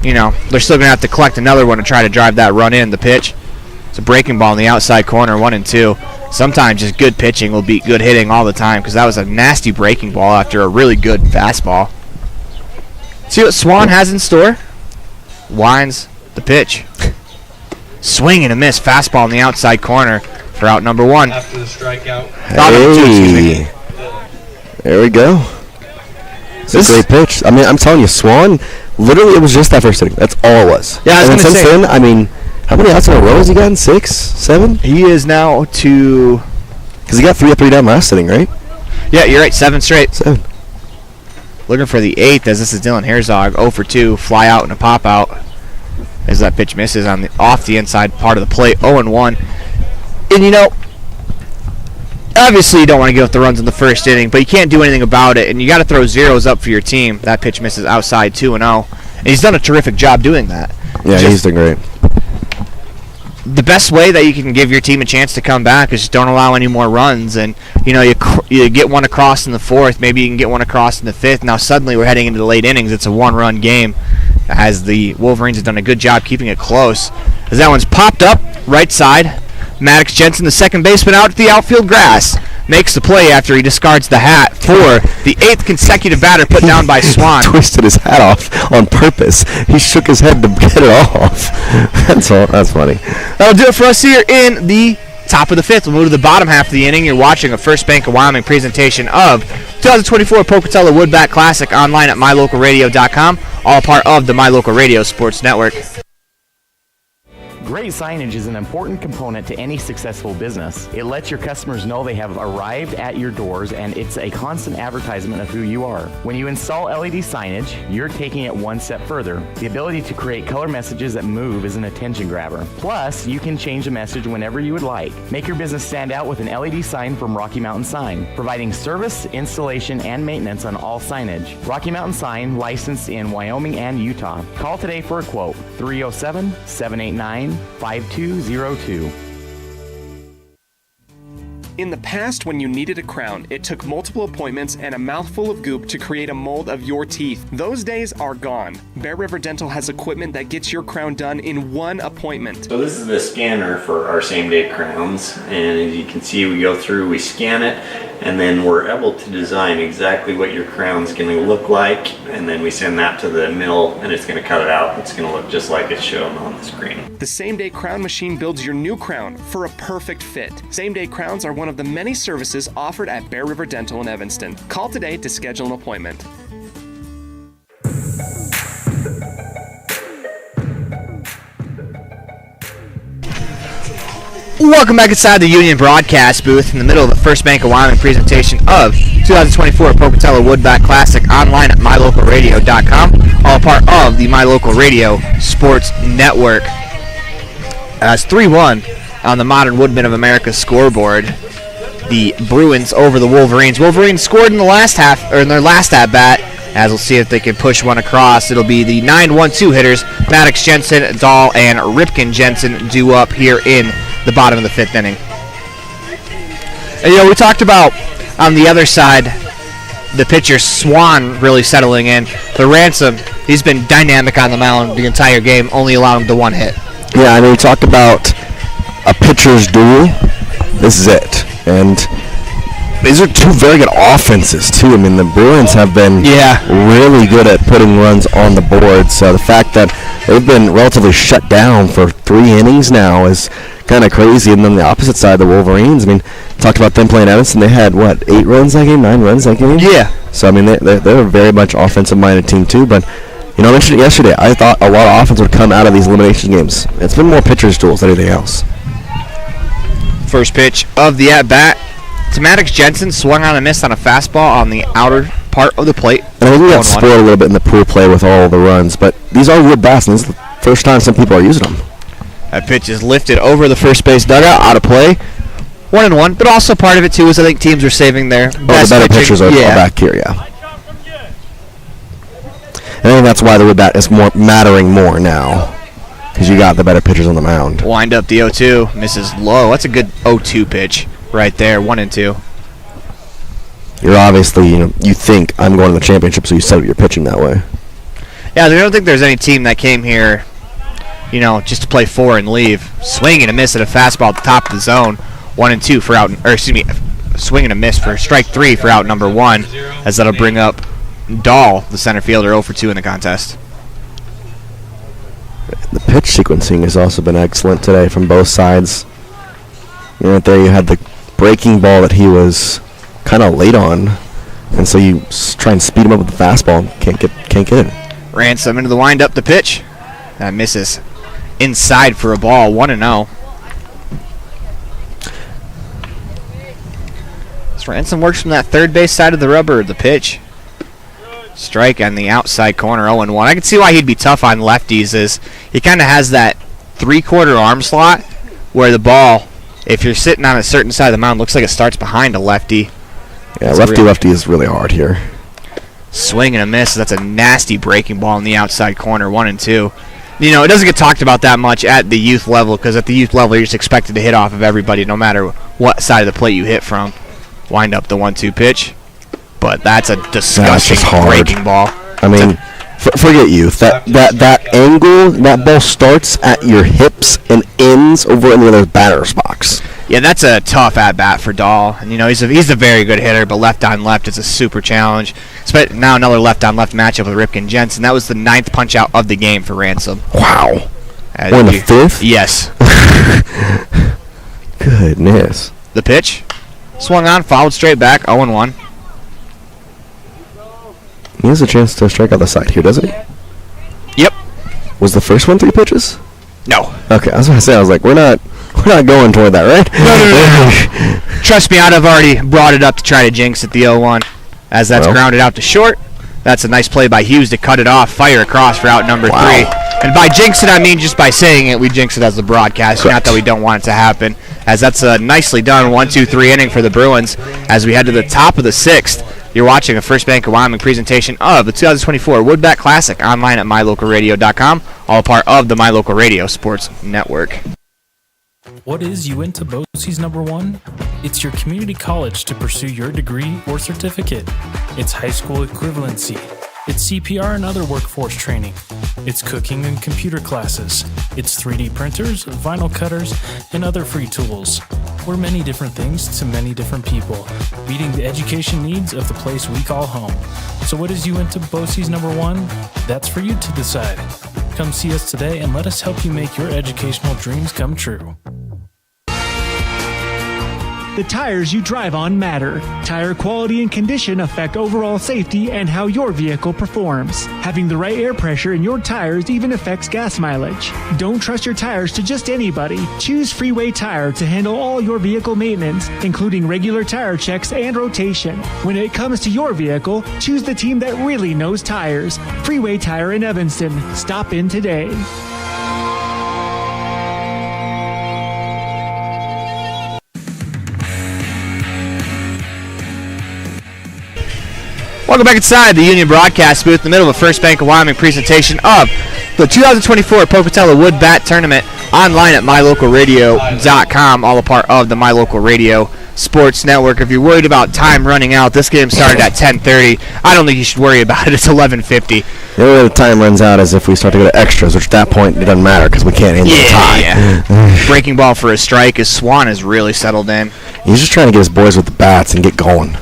they're still going to have to collect another one to try to drive that run in. The pitch, it's a breaking ball in the outside corner, 1-2. Sometimes just good pitching will beat good hitting all the time, because that was a nasty breaking ball after a really good fastball. See what Swan has in store? Winds the pitch. Swing and a miss. Fastball in the outside corner for out number 1. After the strikeout. Hey. There we go. It's a great pitch. I mean, I'm telling you, Swan, literally it was just that first inning. That's all it was. Yeah, and since then, I mean, how many outs in a row has he gotten? 6, 7? He is now to... Because he got 3 up, 3 down last inning, right? Yeah, you're right. 7 straight. 7. Looking for the 8th, as this is Dylan Herzog, 0 for 2, fly out and a pop out as that pitch misses off the inside part of the plate, 0-1. And obviously you don't want to give up the runs in the first inning, but you can't do anything about it, and you got to throw zeros up for your team. That pitch misses outside, 2-0, and he's done a terrific job doing that. Yeah, he's doing great. The best way that you can give your team a chance to come back is just don't allow any more runs, and you get one across in the 4th, maybe you can get one across in the 5th. Now suddenly we're heading into the late innings. It's a 1-run game, as the Wolverines have done a good job keeping it close. As that one's popped up right side, Maddox Jensen, the second baseman, out to the outfield grass, makes the play after he discards the hat for the 8th consecutive batter put down by Swan. He twisted his hat off on purpose. He shook his head to get it off. That's funny. That'll do it for us here in the top of the 5th. We'll move to the bottom half of the inning. You're watching a First Bank of Wyoming presentation of 2024 Pocatello Woodbat Classic online at mylocalradio.com, all part of the My Local Radio Sports Network. Great signage is an important component to any successful business. It lets your customers know they have arrived at your doors, and it's a constant advertisement of who you are. When you install LED signage, you're taking it one step further. The ability to create color messages that move is an attention grabber. Plus, you can change the message whenever you would like. Make your business stand out with an LED sign from Rocky Mountain Sign, providing service, installation, and maintenance on all signage. Rocky Mountain Sign, licensed in Wyoming and Utah. Call today for a quote, 307-789-5202. In the past, when you needed a crown, it took multiple appointments and a mouthful of goop to create a mold of your teeth. Those days are gone. Bear River Dental has equipment that gets your crown done in one appointment. So this is the scanner for our same-day crowns, and as you can see, we go through, we scan it, and then we're able to design exactly what your crown's going to look like, and then we send that to the mill, and it's going to cut it out. It's going to look just like it's shown on the screen. The same-day crown machine builds your new crown for a perfect fit. Same-day crowns are one of the many services offered at Bear River Dental in Evanston. Call today to schedule an appointment. Welcome back inside the Union broadcast booth in the middle of the First Bank of Wyoming presentation of 2024 Pocatello Woodbat Classic online at mylocalradio.com, all part of the My Local Radio Sports Network. As 3-1 on the Modern Woodmen of America scoreboard, the Bruins over the Wolverines. Wolverines scored in the last half, or in their last at-bat, as we'll see if they can push one across. It'll be the 9-1-2 hitters, Maddox Jensen, Dahl, and Ripken Jensen due up here in the bottom of the 5th inning. And, we talked about on the other side, the pitcher Swan really settling in. The Ransom, he's been dynamic on the mound the entire game, only allowing the one hit. Yeah, we talked about a pitcher's duel. This is it. And these are two very good offenses, too. I mean, the Bruins have been really good at putting runs on the board. So the fact that they've been relatively shut down for 3 innings now is kind of crazy. And then the opposite side, the Wolverines, I mean, talked about them playing Evanston. They had, 8 runs that game, 9 runs that game? Yeah. So, I mean, they're a very much offensive-minded team, too. But, I mentioned it yesterday, I thought a lot of offense would come out of these elimination games. It's been more pitcher's duels than anything else. First pitch of the at-bat. Maddox Jensen swung on a miss on a fastball on the outer part of the plate. And I think we got spoiled a little bit in the pool play with all the runs, but these are wood bats, and this is the first time some people are using them. That pitch is lifted over the first base dugout, out of play. 1-1, but also part of it, too, is I think teams are saving their best the better pitching. pitchers are back here, yeah. And I think that's why the wood bat is mattering more now, because you got the better pitchers on the mound. Wind up the 0-2, misses low. That's a good 0-2 pitch. Right there, 1-2. You're obviously, you think I'm going to the championship, so you set up your pitching that way. Yeah, I don't think there's any team that came here, just to play 4 and leave. Swing and a miss at a fastball at the top of the zone, 1-2 for out, swing and a miss for strike 3 for out number 1, as that'll bring up Dahl, the center fielder, 0-2 in the contest. The pitch sequencing has also been excellent today from both sides. Right there, you had the breaking ball that he was kind of late on, and so you try and speed him up with the fastball. Can't get it. Ransom into the windup, the pitch. That misses inside for a ball, 1-0. So Ransom works from that third base side of the rubber. The pitch. Strike on the outside corner, 0-1. I can see why he'd be tough on lefties, is he kind of has that 3/4 arm slot where the ball, if you're sitting on a certain side of the mound, looks like it starts behind a lefty. Yeah, lefty is really hard here. Swing and a miss. That's a nasty breaking ball in the outside corner, 1-2. It doesn't get talked about that much at the youth level, because at the youth level, you're just expected to hit off of everybody no matter what side of the plate you hit from. Wind up the 1-2 pitch. But that's a disgusting breaking ball. I mean, forget youth. That angle, that ball starts at your hips and ends over in the other batter's box. Yeah, that's a tough at-bat for Dahl. And, he's a very good hitter, but left-on-left is a super challenge. Now another left-on-left matchup with Ripken Jensen. That was the 9th punch-out of the game for Ransom. Wow. We're in the 5th? Yes. Goodness. The pitch. Swung on, fouled straight back, 0-1. He has a chance to strike out the side here, doesn't he? Yep. Was the first one 3 pitches? No. Okay, I was going to say, we're not going toward that, right? No. Trust me, I'd have already brought it up to try to jinx at the 0-1, as that's grounded out to short. That's a nice play by Hughes to cut it off, fire across for out number 3. And by jinx it, I mean just by saying it, we jinx it as the broadcast, not that we don't want it to happen, as that's a nicely done 1-2-3 inning for the Bruins as we head to the top of the 6th. You're watching a First Bank of Wyoming presentation of the 2024 Woodbat Classic online at mylocalradio.com, all part of the My Local Radio Sports Network. What is Uinta BOCES number 1? It's your community college to pursue your degree or certificate. It's high school equivalency. It's CPR and other workforce training. It's cooking and computer classes. It's 3D printers, vinyl cutters, and other free tools. We're many different things to many different people, meeting the education needs of the place we call home. So what is Uinta BOCES number 1? That's for you to decide. Come see us today and let us help you make your educational dreams come true. The tires you drive on matter. Tire quality and condition affect overall safety and how your vehicle performs. Having the right air pressure in your tires even affects gas mileage. Don't trust your tires to just anybody. Choose Freeway Tire to handle all your vehicle maintenance, including regular tire checks and rotation. When it comes to your vehicle, choose the team that really knows tires. Freeway Tire in Evanston. Stop in today. Welcome back inside the Union Broadcast booth in the middle of a First Bank of Wyoming presentation of the 2024 Pocatello Wood Bat Tournament. online at mylocalradio.com, all a part of the My Local Radio Sports Network. If you're worried about time running out, this game started at 10:30. I don't think you should worry about it. It's 11:50. The only way the time runs out is if we start to go to extras, which at that point it doesn't matter because we can't handle the tie. Yeah. Breaking ball for a strike as Swan has really settled in. He's just trying to get his boys with the bats and get going.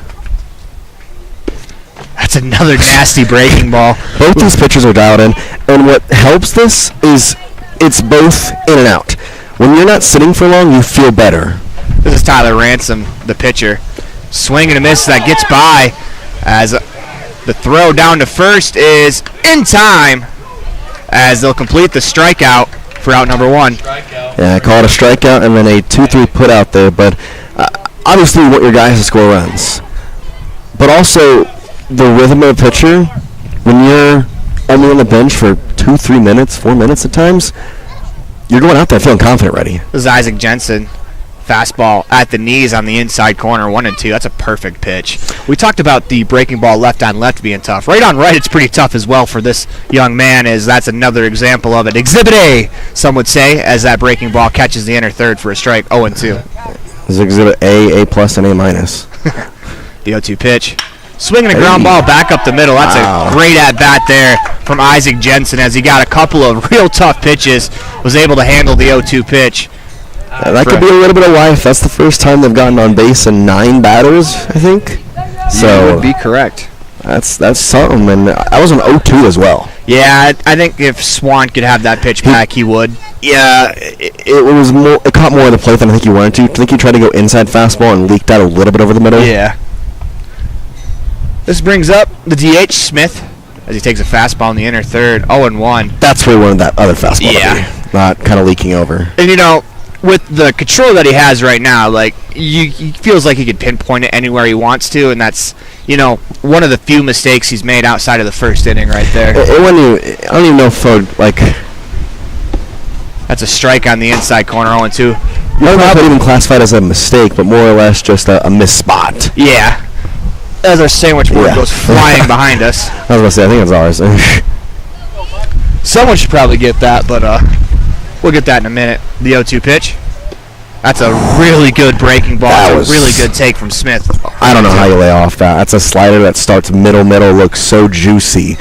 That's another nasty breaking ball. Both these pitchers are dialed in, and what helps this is it's both in and out. When you're not sitting for long, you feel better. This is Tyler Ransom, the pitcher. Swing and a miss that gets by as the throw down to first is in time as they'll complete the strikeout for out number one. Yeah, I call it a strikeout and then a 2-3 put out there, but obviously you want your guys to score runs. But also the rhythm of a pitcher, when you're only on the bench for 2-3 minutes, 4 minutes at times, you're going out there feeling confident ready. This is Isaac Jensen. Fastball at the knees on the inside corner, 1-2. That's a perfect pitch. We talked about the breaking ball left on left being tough. Right on right, it's pretty tough as well for this young man, as that's another example of it. Exhibit A, some would say, as that breaking ball catches the inner third for a strike, 0-2. This is Exhibit A+, and A-. The 0-2 pitch. Swinging a ground ball back up the middle. That's a great at-bat there from Isaac Jensen as he got a couple of real tough pitches, was able to handle the 0-2 pitch. That could be a little bit of life. That's the first time they've gotten on base in 9 batters, I think. So you would be correct. That's something, and I was on 0-2 as well. Yeah, I think if Swan could have that pitch back, he would. Yeah, it was more. It caught more of the plate than I think he wanted to. I think he tried to go inside fastball and leaked out a little bit over the middle. Yeah. This brings up the DH, Smith, as he takes a fastball in the inner third, 0-1. That's where he wanted that other fastball to be, not kind of leaking over. And, you know, with the control that he has right now, like, he feels like he could pinpoint it anywhere he wants to, and that's, you know, one of the few mistakes he's made outside of the first inning right there. I don't even know if like... That's a strike on the inside corner, 0-2. I don't know if I'd even classify it as a mistake, but more or less just a missed spot. Yeah. As our sandwich board goes flying behind us. I was going to say, I think it's ours. Someone should probably get that, but we'll get that in a minute. The 0-2 pitch. That's a really good breaking ball. That's a really good take from Smith. I don't know how you lay off that. That's a slider that starts middle, looks so juicy,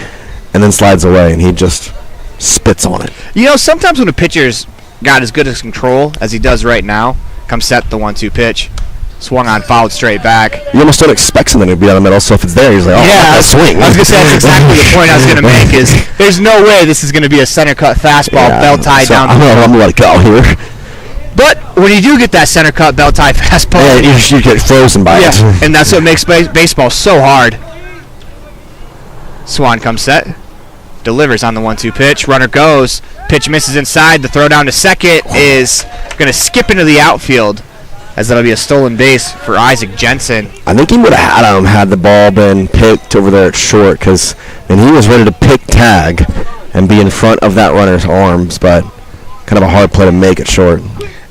and then slides away, and he just spits on it. You know, sometimes when a pitcher's got as good as control as he does right now, comes set the 1-2 pitch. Swung on, fouled straight back. You almost don't expect something to be on the middle, so if it's there, he's like, oh, yeah, swing. I was going to say, that's exactly the point I was going to make, is there's no way this is going to be a center cut fastball, belt tie down. I'm going to let it go here. But when you do get that center cut, belt tie fastball, you get frozen by it. And that's what makes baseball so hard. Swan comes set. Delivers on the 1-2 pitch. Runner goes. Pitch misses inside. The throw down to second is going to skip into the outfield, as that'll be a stolen base for Isaac Jensen. I think he would have had him had the ball been picked over there at short, because then he was ready to pick tag and be in front of that runner's arms, but kind of a hard play to make it short.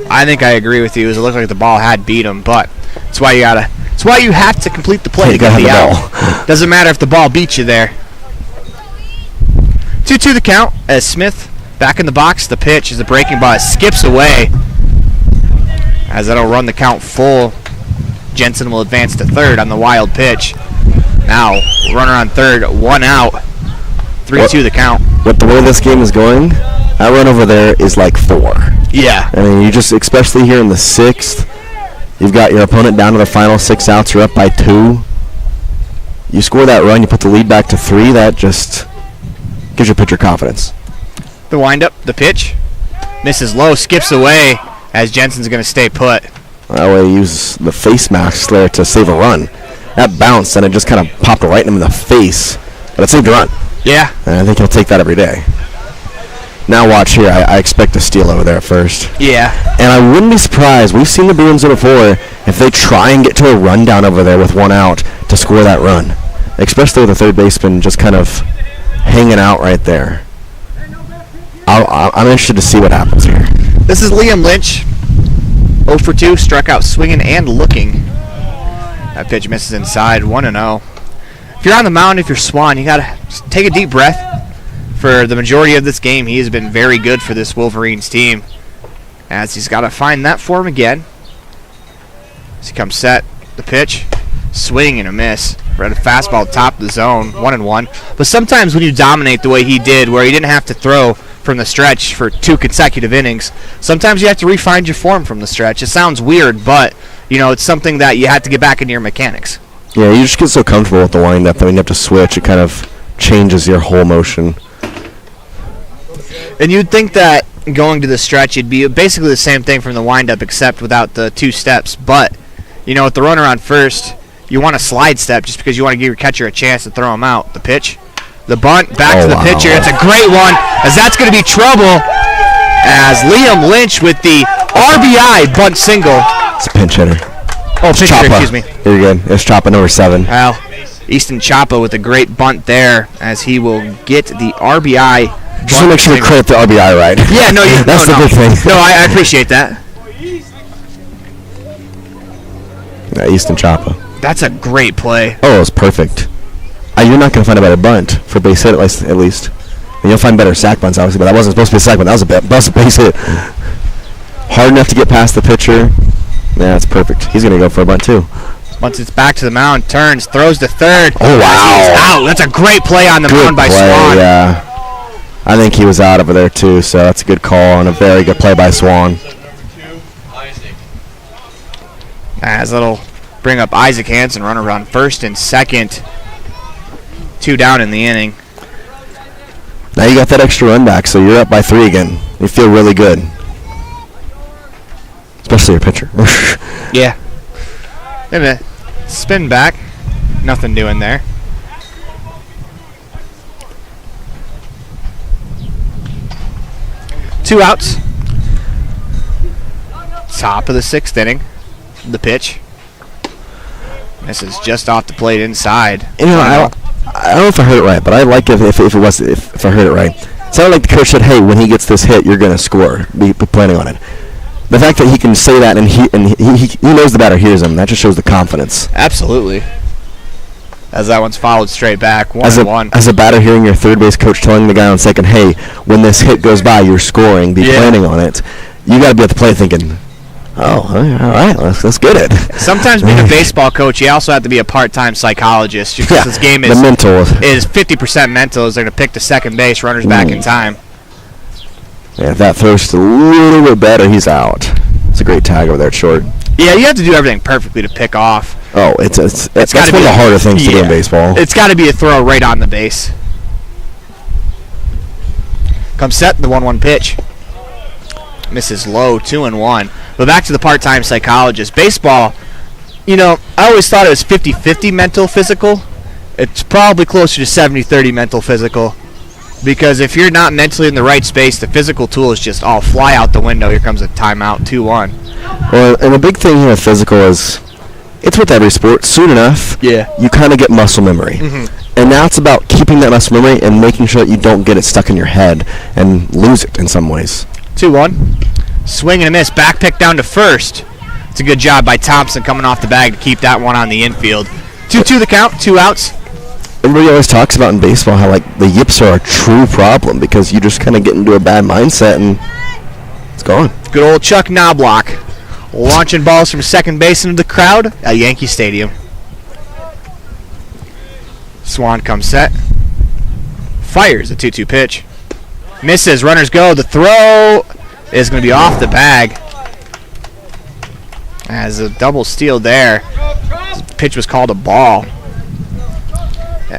I think I agree with you, as it looked like the ball had beat him, but that's why you have to complete the play to get the out. Doesn't matter if the ball beats you there. 2-2 the count as Smith back in the box. The pitch is a breaking ball. It skips away, as that'll run the count full. Jensen will advance to third on the wild pitch. Now, runner on third, 1 out. 3-2 the count. With the way this game is going, that run over there is like 4. Yeah. I mean, you just, especially here in the 6th, you've got your opponent down to the final 6 outs. You're up by 2. You score that run, you put the lead back to 3. That just gives your pitcher confidence. The windup, the pitch. Misses low, skips away, as Jensen's going to stay put. That way he uses the face mask there to save a run. That bounced, and it just kind of popped right in him in the face. But it saved a run. Yeah. And I think he'll take that every day. Now watch here. I expect a steal over there first. Yeah. And I wouldn't be surprised. We've seen the Bruins do it before. If they try and get to a rundown over there with 1 out to score that run. Especially with the third baseman just kind of hanging out right there. I'm interested to see what happens here. This is Liam Lynch. 0 for 2, struck out swinging and looking. That pitch misses inside, 1-0. If you're on the mound, if you're Swan, you got to take a deep breath. For the majority of this game, he has been very good for this Wolverines team. as he's got to find that form again. As he comes set, the pitch, swing and a miss. Right, a fastball top of the zone, 1-1. But sometimes when you dominate the way he did, where he didn't have to throw from the stretch for 2 consecutive innings, sometimes you have to refine your form from the stretch. It sounds weird, but it's something that you have to get back into your mechanics. Yeah, you just get so comfortable with the windup that when you have to switch, it kind of changes your whole motion. And you'd think that going to the stretch, it'd be basically the same thing from the windup, except without the 2 steps. But with the runner on first, you want a slide step just because you want to give your catcher a chance to throw him out. The pitch, the bunt, back to the pitcher. It's a great one, as that's going to be trouble, as Liam Lynch with the RBI bunt single. It's a pinch hitter. Oh, pinch hitter, excuse me. You're good. It's Chapa, number 7. Well, Easton Chapa with a great bunt there, as he will get the RBI. Just to make sure we credit the RBI right. Yeah, that's the big thing. No, I appreciate that. Yeah, Easton Chapa. That's a great play. Oh, it was perfect. You're not going to find a better bunt for base hit, at least. And you'll find better sack bunts, obviously, but that wasn't supposed to be a sack bunt. That was a base hit. Hard enough to get past the pitcher. Yeah, that's perfect. He's going to go for a bunt, too. Once it's back to the mound, turns, throws to third. Oh, wow. He's out. That's a great play on the mound by Swan. Yeah. I think he was out over there, too, so that's a good call and a very good play by Swan. As it'll bring up Isaac Hansen, runner on first and second. 2 down in the inning. Now you got that extra run back, so you're up by 3 again. You feel really good. Especially your pitcher. Yeah. Wait a minute. Spin back. Nothing doing there. Two outs. Top of the 6th inning. The pitch. This is just off the plate inside. I don't know if I heard it right, but I like it if I heard it right. It sounded like the coach said, "Hey, when he gets this hit, you're gonna score. Be planning on it." The fact that he can say that and he knows the batter hears him, that just shows the confidence. Absolutely. As that one's followed straight back, 1-1. As a batter hearing your third base coach telling the guy on second, "Hey, when this hit goes by, you're scoring. Be planning on it." You got to be at the plate thinking, "Oh, all right, let's get it." Sometimes being a baseball coach, you also have to be a part-time psychologist. Just because this game is 50% mental, as they're going to pick the second base, runners back in time. Yeah, if that throws a little bit better, he's out. It's a great tag over there at short. Yeah, you have to do everything perfectly to pick off. Oh, that's one of the harder things to do in baseball. It's got to be a throw right on the base. Comes set, the 1-1 pitch. Misses low, 2-1. But back to the part-time psychologist. Baseball, I always thought it was 50-50 mental, physical. It's probably closer to 70-30 mental, physical. Because if you're not mentally in the right space, the physical tools just all fly out the window. Here comes a timeout, 2-1. Well, and the big thing here with physical is, it's with every sport. Soon enough, you kind of get muscle memory. Mm-hmm. And now it's about keeping that muscle memory and making sure that you don't get it stuck in your head and lose it in some ways. 2-1. Swing and a miss. Back pick down to first. It's a good job by Thompson coming off the bag to keep that one on the infield. 2-2 the count, 2 outs. Everybody always talks about in baseball how the yips are a true problem because you just kind of get into a bad mindset and it's gone. Good old Chuck Knobloch launching balls from second base into the crowd at Yankee Stadium. Swan comes set. Fires a 2-2 pitch. Misses. Runners go. The throw is going to be off the bag. As a double steal there. The pitch was called a ball.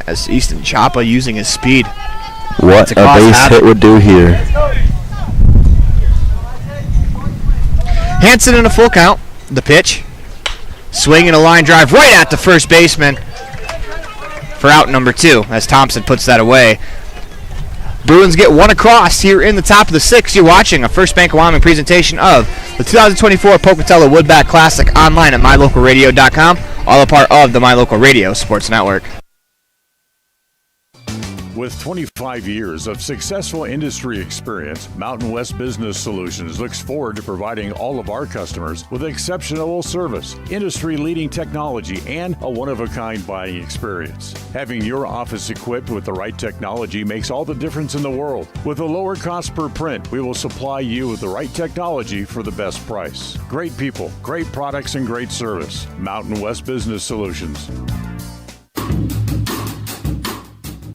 As Easton Chapa using his speed. What a base hit would do here. Hansen in a full count. The pitch. Swinging a line drive right at the first baseman for out number 2 as Thompson puts that away. Bruins get one across here in the top of the 6th. You're watching a First Bank of Wyoming presentation of the 2024 Pocatello Woodbat Classic online at mylocalradio.com, all a part of the My Local Radio Sports Network. With 25 years of successful industry experience, Mountain West Business Solutions looks forward to providing all of our customers with exceptional service, industry-leading technology, and a one-of-a-kind buying experience. Having your office equipped with the right technology makes all the difference in the world. With a lower cost per print, we will supply you with the right technology for the best price. Great people, great products, and great service. Mountain West Business Solutions.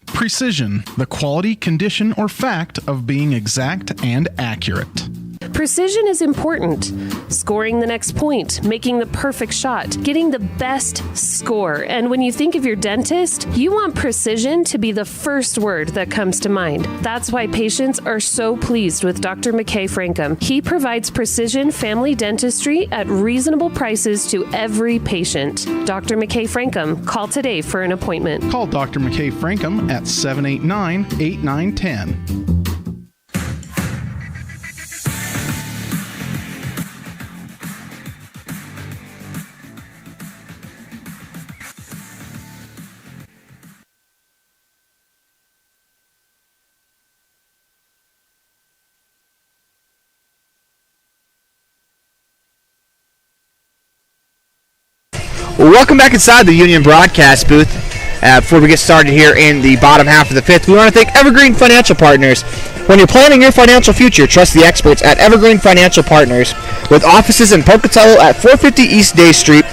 Precision, the quality, condition, or fact of being exact and accurate. Precision is important. Scoring the next point, making the perfect shot, getting the best score. And when you think of your dentist, you want precision to be the first word that comes to mind. That's why patients are so pleased with Dr. McKay Frankum. He provides precision family dentistry at reasonable prices to every patient. Dr. McKay Frankum, call today for an appointment. Call Dr. McKay Frankum at 789-8910. Well, welcome back inside the Union broadcast booth. Before we get started here in the bottom half of the fifth, we want to thank Evergreen Financial Partners. When you're planning your financial future, trust the experts at Evergreen Financial Partners, with offices in Pocatello at 450 East Day Street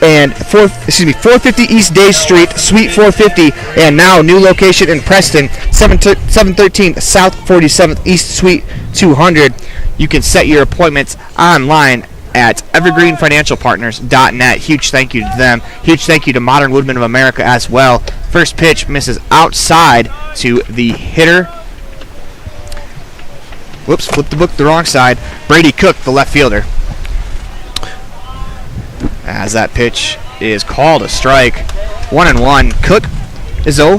and 450 East Day Street, Suite 450, and now new location in Preston, 713 South 47th East Suite 200. You can set your appointments online at evergreenfinancialpartners.net. Huge thank you to them. Huge thank you to Modern Woodmen of America as well. First pitch misses outside to the hitter. Whoops, flipped the book the wrong side. Brady Cook, the left fielder. As that pitch is called a strike. 1-1. Cook is 0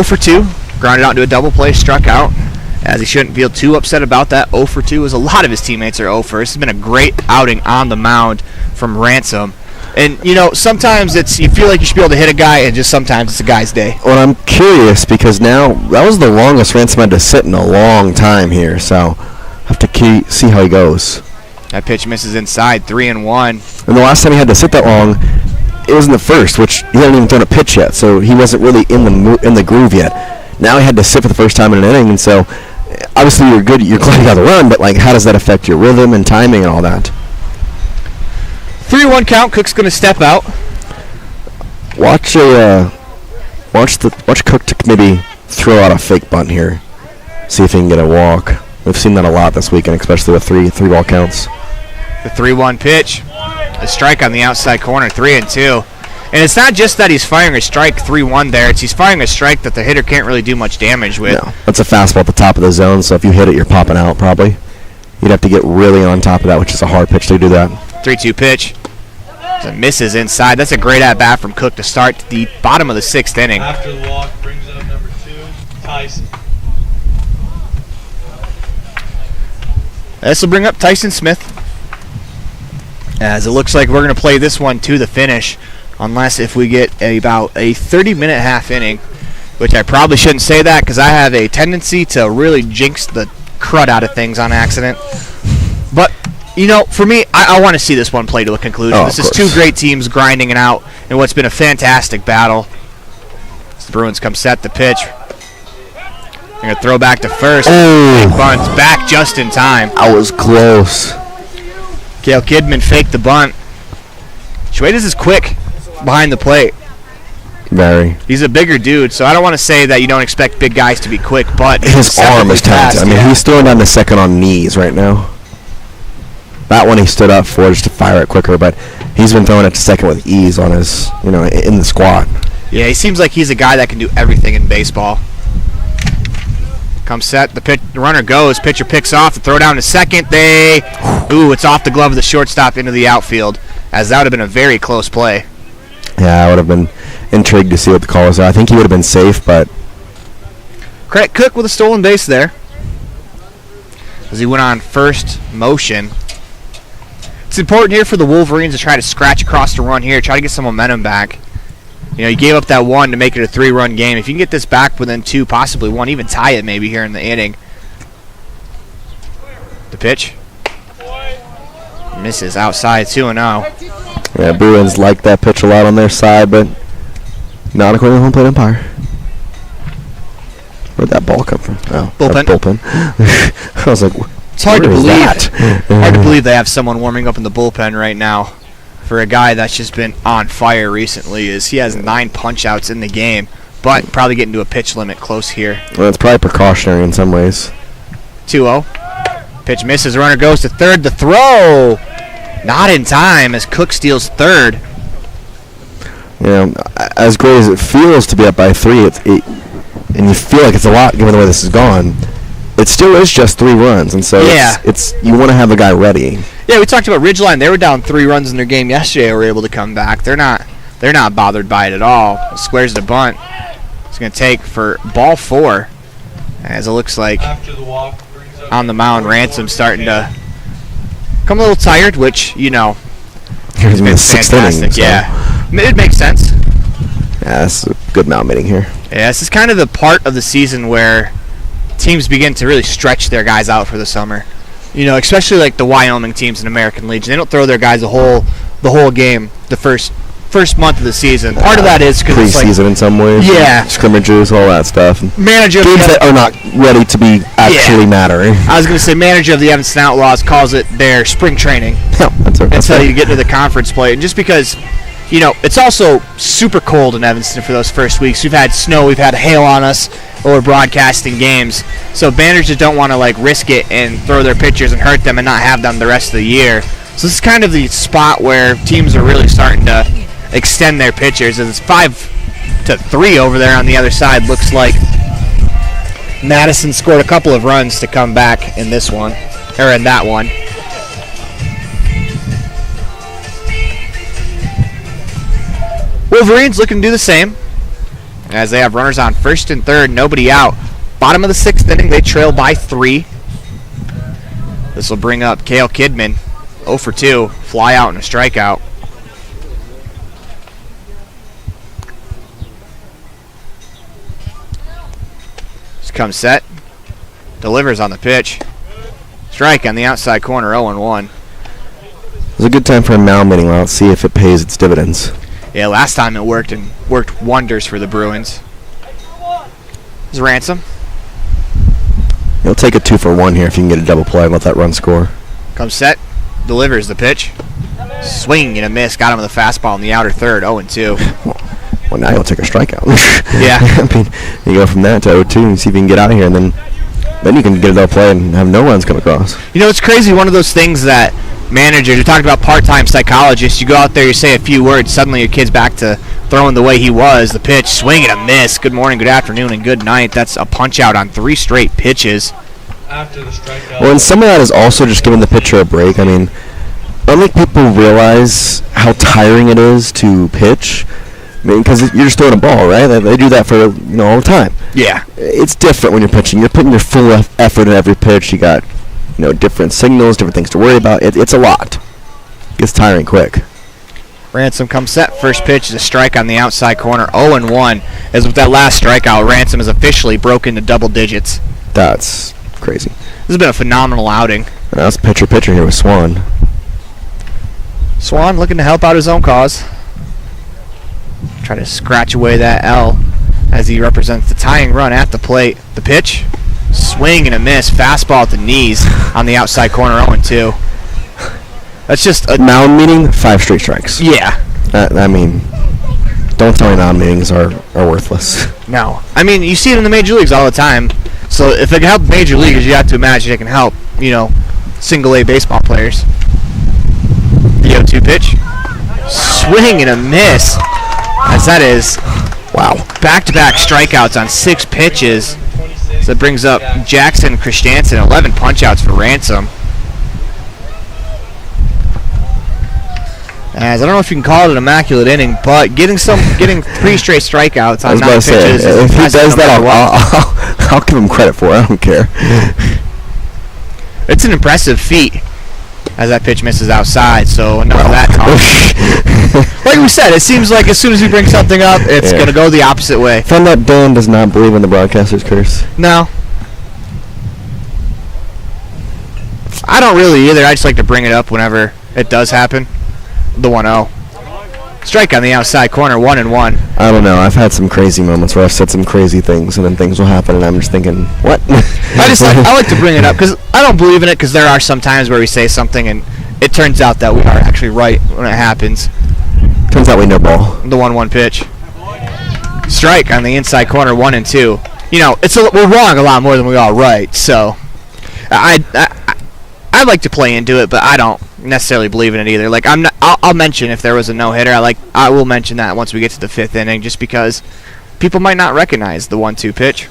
for 2. Grounded out into a double play, struck out. As he shouldn't feel too upset about that. 0 for 2, as a lot of his teammates are 0 for. This has been a great outing on the mound from Ransom. And, you know, sometimes you feel like you should be able to hit a guy, and just sometimes it's a guy's day. Well, I'm curious because now that was the longest Ransom had to sit in a long time here, so have to see how he goes. That pitch misses inside, 3-1. And the last time he had to sit that long, it was in the first, which he hadn't even thrown a pitch yet, so he wasn't really in the groove yet. Now he had to sit for the first time in an inning, and so obviously you're glad you got the run, but like, how does that affect your rhythm and timing and all that? 3-1 count. Cook's going to step out. Watch Cook to maybe throw out a fake bunt here. See if he can get a walk. We've seen that a lot this weekend, especially with three ball counts. The 3-1 pitch. A strike on the outside corner, 3-2. And it's not just that he's firing a strike 3-1 there. He's firing a strike that the hitter can't really do much damage with. No, that's a fastball at the top of the zone, so if you hit it, you're popping out probably. You'd have to get really on top of that, which is a hard pitch to do that. 3-2 pitch. So misses inside. That's a great at-bat from Cook to start the bottom of the sixth inning. After the walk, brings up number 2, Tyson. This will bring up Tyson Smith, as it looks like we're going to play this one to the finish, unless if we get about a 30-minute half inning, which I probably shouldn't say that because I have a tendency to really jinx the crud out of things on accident. But, you know, for me, I want to see this one play to a conclusion. This is two great teams grinding it out in what's been a fantastic battle. As the Bruins come set the pitch. They're going to throw back to first. Big bunt. Back just in time. I was close. Cale Kidman faked the bunt. Schwedes is quick behind the plate. Very. He's a bigger dude, so I don't want to say that you don't expect big guys to be quick, but his arm is talented. I mean, he's throwing down the second on knees right now. That one he stood up for just to fire it quicker, but he's been throwing it to second with ease on his, in the squat. Yeah, he seems like he's a guy that can do everything in baseball. Comes set, the runner goes, pitcher picks off, the throw down to second, it's off the glove of the shortstop into the outfield, as that would have been a very close play. Yeah, I would have been intrigued to see what the call was. I think he would have been safe, but... Credit Cook with a stolen base there, as he went on first motion. It's important here for the Wolverines to try to scratch across the run here, try to get some momentum back. You gave up that one to make it a 3-run game. If you can get this back within 2, possibly 1, even tie it maybe here in the inning. The pitch. Misses outside 2-0. Yeah, Bruins like that pitch a lot on their side, but not according to the home plate umpire. Where'd that ball come from? Oh, bullpen. Bullpen. I was like, it's hard to believe. That? Hard to believe they have someone warming up in the bullpen right now. For a guy that's just been on fire recently, is he has 9 punch-outs in the game, but probably getting to a pitch limit close here. Well, it's probably precautionary in some ways. 2-0. Pitch misses. Runner goes to third. The throw, not in time as Cook steals third. As great as it feels to be up by 3, and you feel like it's a lot given the way this is gone, it still is just 3 runs, and so it's you want to have a guy ready. Yeah, we talked about Ridgeline. They were down 3 runs in their game yesterday. Were able to come back. They're not bothered by it at all. Squares the bunt. It's going to take for ball 4, as it looks like on the mound. Ransom starting to come a little tired, which He's been in the 6th inning. So. Yeah, it makes sense. Yeah, that's a good mound meeting here. Yeah, this is kind of the part of the season where teams begin to really stretch their guys out for the summer. Especially like the Wyoming teams in American Legion. They don't throw their guys the whole game the first month of the season. Part of that is because it's preseason in some ways. Yeah. Scrimmages, all that stuff. Manager games that are not ready to be actually mattering. I was going to say manager of the Evanston Outlaws calls it their spring training. Yeah, that's until you get into the conference play. And just because it's also super cold in Evanston for those first weeks. We've had snow, we've had hail on us while we're broadcasting games. So managers don't want to risk it and throw their pitchers and hurt them and not have them the rest of the year. So this is kind of the spot where teams are really starting to extend their pitchers. As it's 5-3 over there on the other side. Looks like Madison scored a couple of runs to come back in this one, or in that one. Wolverines looking to do the same as they have runners on first and third, nobody out. Bottom of the 6th inning, they trail by 3. This will bring up Cale Kidman, 0 for 2, fly out and a strikeout. Just comes set, delivers on the pitch. Strike on the outside corner, 0-1. It was a good time for a mound meeting. Let's see if it pays its dividends. Yeah, last time it worked and worked wonders for the Bruins. This is Ransom. You'll take a 2 for 1 here if you can get a double play and let that run score. Comes set, delivers the pitch. Swing and a miss, got him with a fastball in the outer third, 0-2. Well, now you'll take a strikeout. Yeah. I mean, you go from that to 0-2 and see if you can get out of here, and then you can get a double play and have no runs come across. It's crazy. One of those things that managers, you're talking about part-time psychologists, you go out there, you say a few words, suddenly your kid's back to throwing the way he was. The pitch, swing and a miss. Good morning, good afternoon, and good night. That's a punch-out on 3 straight pitches. After the strikeout. Well, and some of that is also just giving the pitcher a break. I mean, I don't think people realize how tiring it is to pitch. I mean, because you're just throwing a ball, right? They do that for all the time. Yeah. It's different when you're pitching. You're putting your full effort in every pitch. You got different signals, different things to worry about. It's a lot. It gets tiring quick. Ransom comes set. First pitch is a strike on the outside corner. 0-1. As with that last strikeout, Ransom has officially broken to double digits. That's crazy. This has been a phenomenal outing. And that's pitcher here with Swan. Swan looking to help out his own cause. Try to scratch away that L as he represents the tying run at the plate. The pitch, swing and a miss. Fastball at the knees on the outside corner, 0-2. That's just a mound meeting, 5 straight strikes. Yeah. I mean, don't tell me mound meetings are worthless. No. I mean, you see it in the major leagues all the time. So if it can help major leaguers, you have to imagine it can help, single A baseball players. The 0-2 pitch. Swing and a miss. As that is, wow, back-to-back strikeouts on 6 pitches. So that brings up Jackson Christiansen, 11 punch-outs for Ransom. As I don't know if you can call it an immaculate inning, but getting 3 straight strikeouts on 9 pitches. If he does that, I'll give him credit for it. I don't care. It's an impressive feat as that pitch misses outside, so enough of that talk. Like we we said, it seems like as soon as we bring something up, it's going to go the opposite way. Found that Dan does not believe in the broadcaster's curse. No. I don't really either. I just like to bring it up whenever it does happen. The 1-0. Strike on the outside corner, 1-1. I don't know. I've had some crazy moments where I've said some crazy things, and then things will happen, and I'm just thinking, what? I like to bring it up because I don't believe in it, because there are some times where we say something and it turns out that we are actually right when it happens. Turns out we know ball. The 1-1 pitch. Strike on the inside corner, 1-2. You know, we're wrong a lot more than we are right. So I like to play into it, but I don't necessarily believe in it either. Like I'll mention if there was a no-hitter. I will mention that once we get to the 5th inning, just because people might not recognize the 1-2 pitch.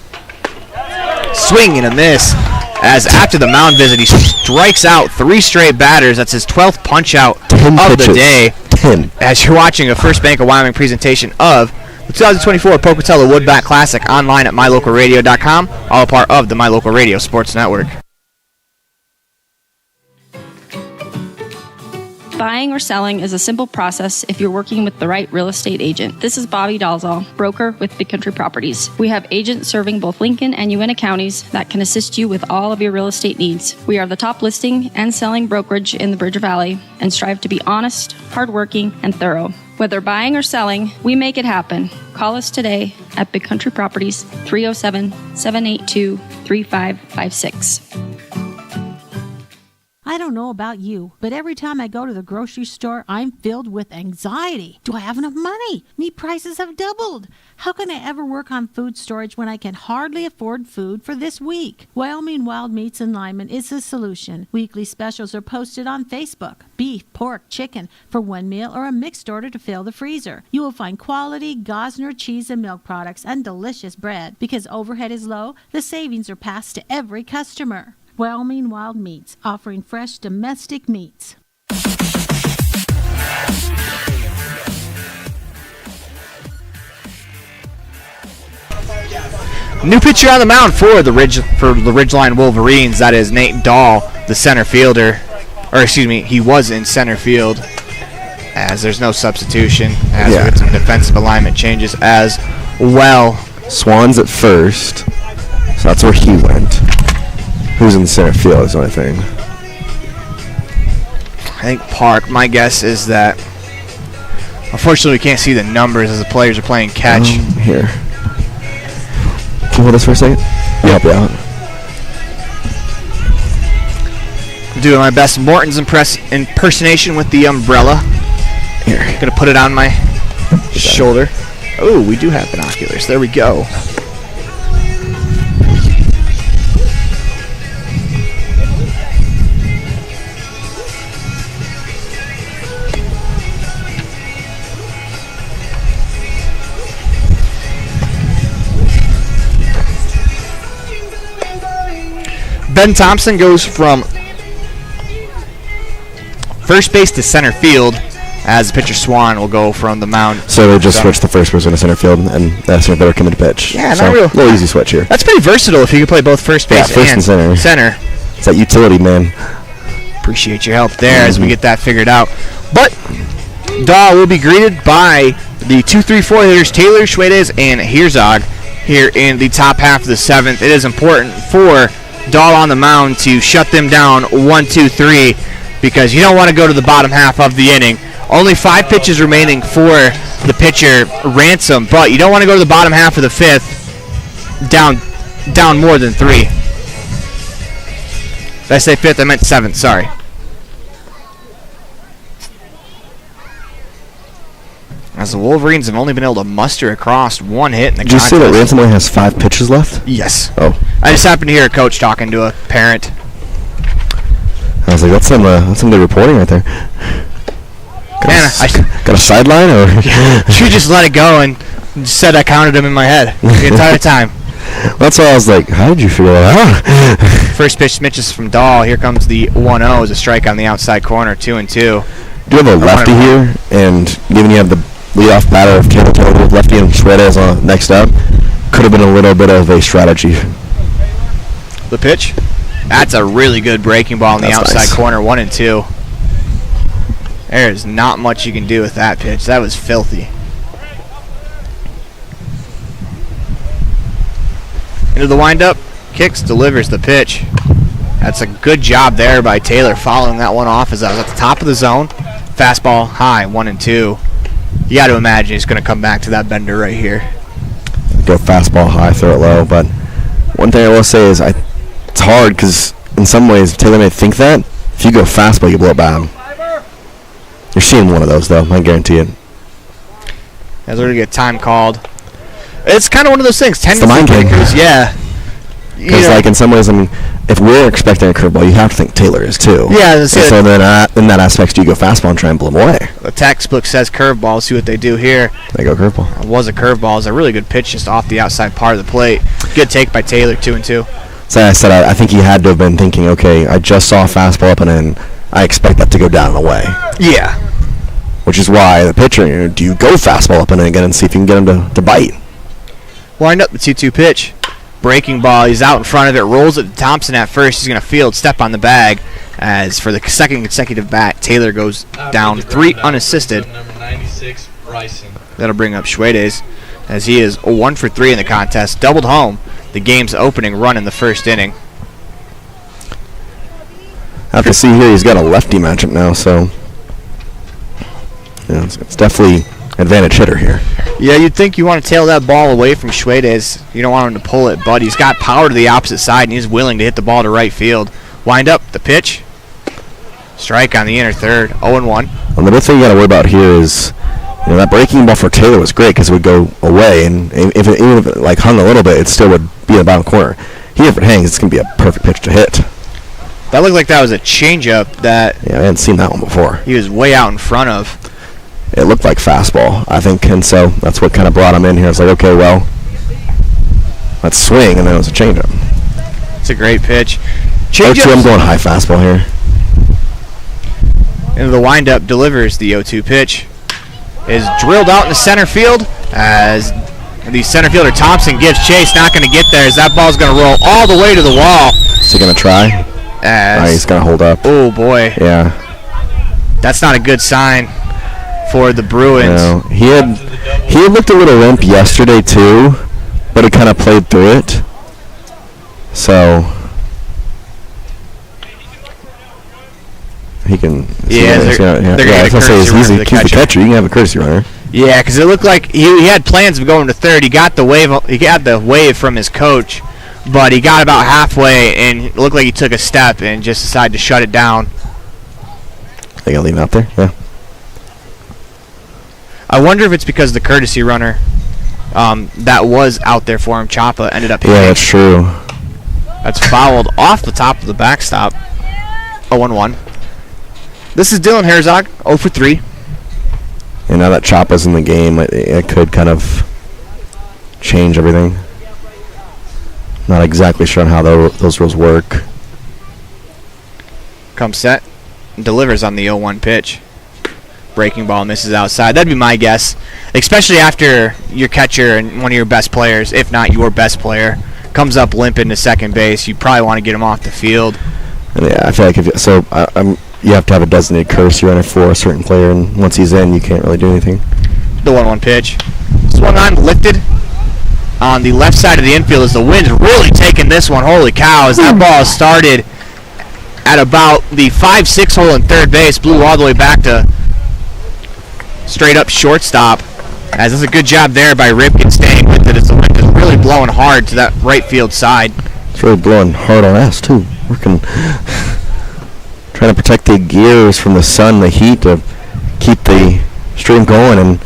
Swing and a miss. As after the mound visit, he strikes out 3 straight batters. That's his 12th punch out of the day. 10. As you're watching a First Bank of Wyoming presentation of the 2024 Pocatello Woodbat Classic online at mylocalradio.com, all a part of the My Local Radio Sports Network. Buying or selling is a simple process if you're working with the right real estate agent. This is Bobby Dalzall, broker with Big Country Properties. We have agents serving both Lincoln and Uintah counties that can assist you with all of your real estate needs. We are the top listing and selling brokerage in the Bridger Valley and strive to be honest, hardworking, and thorough. Whether buying or selling, we make it happen. Call us today at Big Country Properties, 307-782-3556. I don't know about you, but every time I go to the grocery store, I'm filled with anxiety. Do I have enough money? Meat prices have doubled. How can I ever work on food storage when I can hardly afford food for this week? Wyoming Wild Meats in Lyman is the solution. Weekly specials are posted on Facebook. Beef, pork, chicken for one meal or a mixed order to fill the freezer. You will find quality Gosner cheese and milk products and delicious bread. Because overhead is low, the savings are passed to every customer. Wyoming Wild Meats, offering fresh domestic meats. New pitcher on the mound for the Ridgeline Wolverines. That is Nate Dahl, the center fielder. Or excuse me, he was in center field, as there's no substitution, as we get some defensive alignment changes as well. Swan's at first, so that's where he went. Who's in the center field is the only thing. I think Park. My guess is that, unfortunately, we can't see the numbers as the players are playing catch. Here. Can you hold this for a second? I'll help you out. Doing my best Morton's impersonation with the umbrella. Here. Gonna put it on my shoulder. Oh, we do have binoculars. There we go. Ben Thompson goes from first base to center field, as pitcher Swan will go from the mound. So they just switched the first person to center field, and that's when better come into pitch. Yeah, so not real. Little easy switch here. That's pretty versatile if you can play both first base and center. It's that utility, man. Appreciate your help there as we get that figured out. But Dahl will be greeted by the 2-3-4 hitters Taylor, Schwedes, and Herzog here in the top half of the 7th. It is important for Dahl on the mound to shut them down 1-2-3, because you don't want to go to the bottom half of the inning. Only 5 pitches remaining for the pitcher Ransom, but you don't want to go to the bottom half of the 5th down more than 3. Did I say 5th? I meant 7th, sorry. As the Wolverines have only been able to muster across 1 hit in the contest. Did you say that Ransom only has 5 pitches left? Yes. Oh. I just happened to hear a coach talking to a parent. I was like, that's somebody reporting right there. Got a sideline, or? She just let it go and said I counted him in my head the entire time. That's why I was like, how did you figure that out? First pitch misses from Dahl. Here comes the 1-0 as a strike on the outside corner, 2-2. Do you have a lefty here? And given you have the leadoff batter of Colasuono, lefty and Schwedes on next up, could have been a little bit of a strategy. The pitch? That's a really good breaking ball in the outside corner, 1-2. There's not much you can do with that pitch. That was filthy. Into the windup, kicks, delivers the pitch. That's a good job there by Taylor following that one off as I was at the top of the zone. Fastball high, 1-2. You got to imagine he's going to come back to that bender right here. Go fastball high, throw it low. But one thing I will say is it's hard because in some ways Taylor may think that. If you go fastball, you blow it bad. You're seeing one of those, though. I guarantee it. As we're going to get time called. It's kind of one of those things. It's the mind game. Yeah. Because, like, in some ways, I mean, if we're expecting a curveball, you have to think Taylor is, too. Yeah. So then in that aspect, do you go fastball and try and blow him away? The textbook says curveball. See what they do here. They go curveball. It was a curveball. It was a really good pitch just off the outside part of the plate. Good take by Taylor, 2-2. So I said I think he had to have been thinking, okay, I just saw a fastball up and in. I expect that to go down and away. Yeah. Which is why the pitcher, do you go fastball up and in again and see if you can get him to bite? Wind up the 2-2 pitch. Breaking ball. He's out in front of it. Rolls it to Thompson at first. He's going to field. Step on the bag. As for the second consecutive bat, Taylor goes down 3 unassisted. Number 96, Bryson. That'll bring up Schwedes as he is 1 for 3 in the contest. Doubled home the game's opening run in the first inning. I have to see here he's got a lefty matchup now, so yeah, it's definitely advantage hitter here. Yeah, you'd think you want to tail that ball away from Schwedes. You don't want him to pull it, but he's got power to the opposite side, and he's willing to hit the ball to right field. Wind up the pitch. Strike on the inner third, 0-1. And the big thing you got to worry about here is, that breaking ball for Taylor was great because it would go away, and even if it like hung a little bit, it still would be in the bottom corner. Here, if it hangs, it's going to be a perfect pitch to hit. That looked like that was a changeup that I hadn't seen that one before. He was way out in front of. It looked like fastball, I think, and so that's what kind of brought him in here. It's like, okay, well, let's swing, and then it was a changeup. It's a great pitch. I'm going high fastball here. Into the windup, delivers the 0-2 pitch. Is drilled out in the center field as the center fielder Thompson gives chase. Not going to get there as that ball's going to roll all the way to the wall. Is he going to try? He's going to hold up. Oh, boy. Yeah. That's not a good sign for the Bruins. He had looked a little limp yesterday, too, but he kind of played through it. So he can. Yeah, he's the catcher. You can have a courtesy runner. Yeah, because it looked like he had plans of going to third. He got the wave from his coach, but he got about halfway and it looked like he took a step and just decided to shut it down. They gonna leave him out there? Yeah. I wonder if it's because the courtesy runner that was out there for him, Chapa, ended up hitting. Yeah, that's true. That's fouled off the top of the backstop. 0-1. This is Dylan Herzog, 0 for 3. And now that Chapa's in the game, it could kind of change everything. Not exactly sure on how those rules work. Comes set, delivers on the 0-1 pitch. Breaking ball misses outside. That'd be my guess, especially after your catcher and one of your best players, if not your best player, comes up limping to second base. You probably want to get him off the field. Yeah, I feel like you have to have a designated courtesy runner for a certain player, and once he's in, you can't really do anything. The 1-1 pitch. Swung on, lifted on the left side of the infield as the wind's really taking this one. Holy cow, as that ball started at about the 5-6 hole in third base, blew all the way back to straight up shortstop. As it's a good job there by Ripken staying with it as the wind is really blowing hard to that right field side. It's really blowing hard on us, too. Working. Trying to protect the gears from the sun, the heat, to keep the stream going, and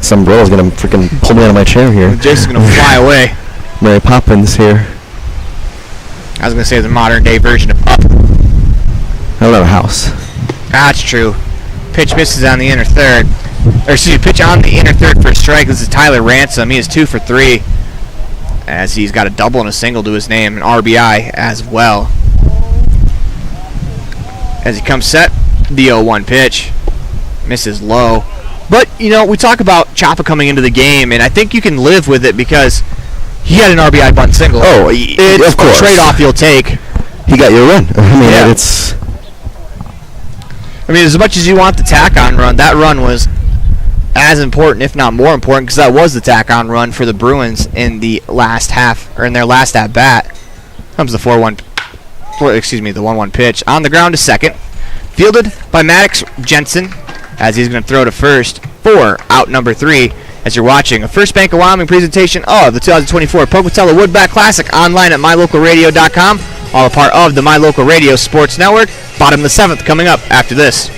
some umbrella's going to freaking pull me out of my chair here. Jace is going to fly away. Mary Poppins here. I was going to say the modern day version of Up. I don't have a house. That's true. Pitch misses on the inner third. Pitch on the inner third for a strike. This is Tyler Ransom. He is 2 for 3. As he's got a double and a single to his name, an RBI as well. As he comes set, the 0-1 pitch. Misses low. But, we talk about Chapa coming into the game, and I think you can live with it because he had an RBI bunt single. Oh, it's of course. a trade-off you'll take. He got your run. I mean, it's... I mean, as much as you want the tack-on run, that run was as important, if not more important, because that was the tack-on run for the Bruins in the last half, or in their last at-bat. Comes the the 1-1 pitch. On the ground to second. Fielded by Maddox Jensen, as he's going to throw to first for out number 3. As you're watching a First Bank of Wyoming presentation of the 2024 Pocatello Woodbat Classic online at mylocalradio.com, all a part of the My Local Radio Sports Network. Bottom of the 7th coming up after this.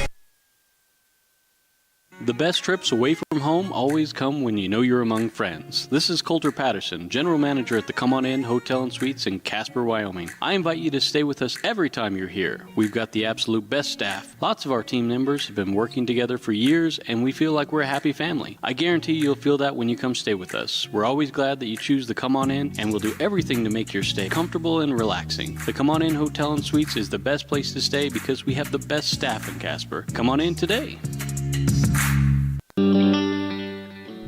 The best trips away from home always come when you know you're among friends. This is Coulter Patterson, General Manager at the Come On In Hotel and Suites in Casper, Wyoming. I invite you to stay with us every time you're here. We've got the absolute best staff. Lots of our team members have been working together for years, and we feel like we're a happy family. I guarantee you'll feel that when you come stay with us. We're always glad that you choose the Come On In, and we'll do everything to make your stay comfortable and relaxing. The Come On In Hotel and Suites is the best place to stay because we have the best staff in Casper. Come on in today.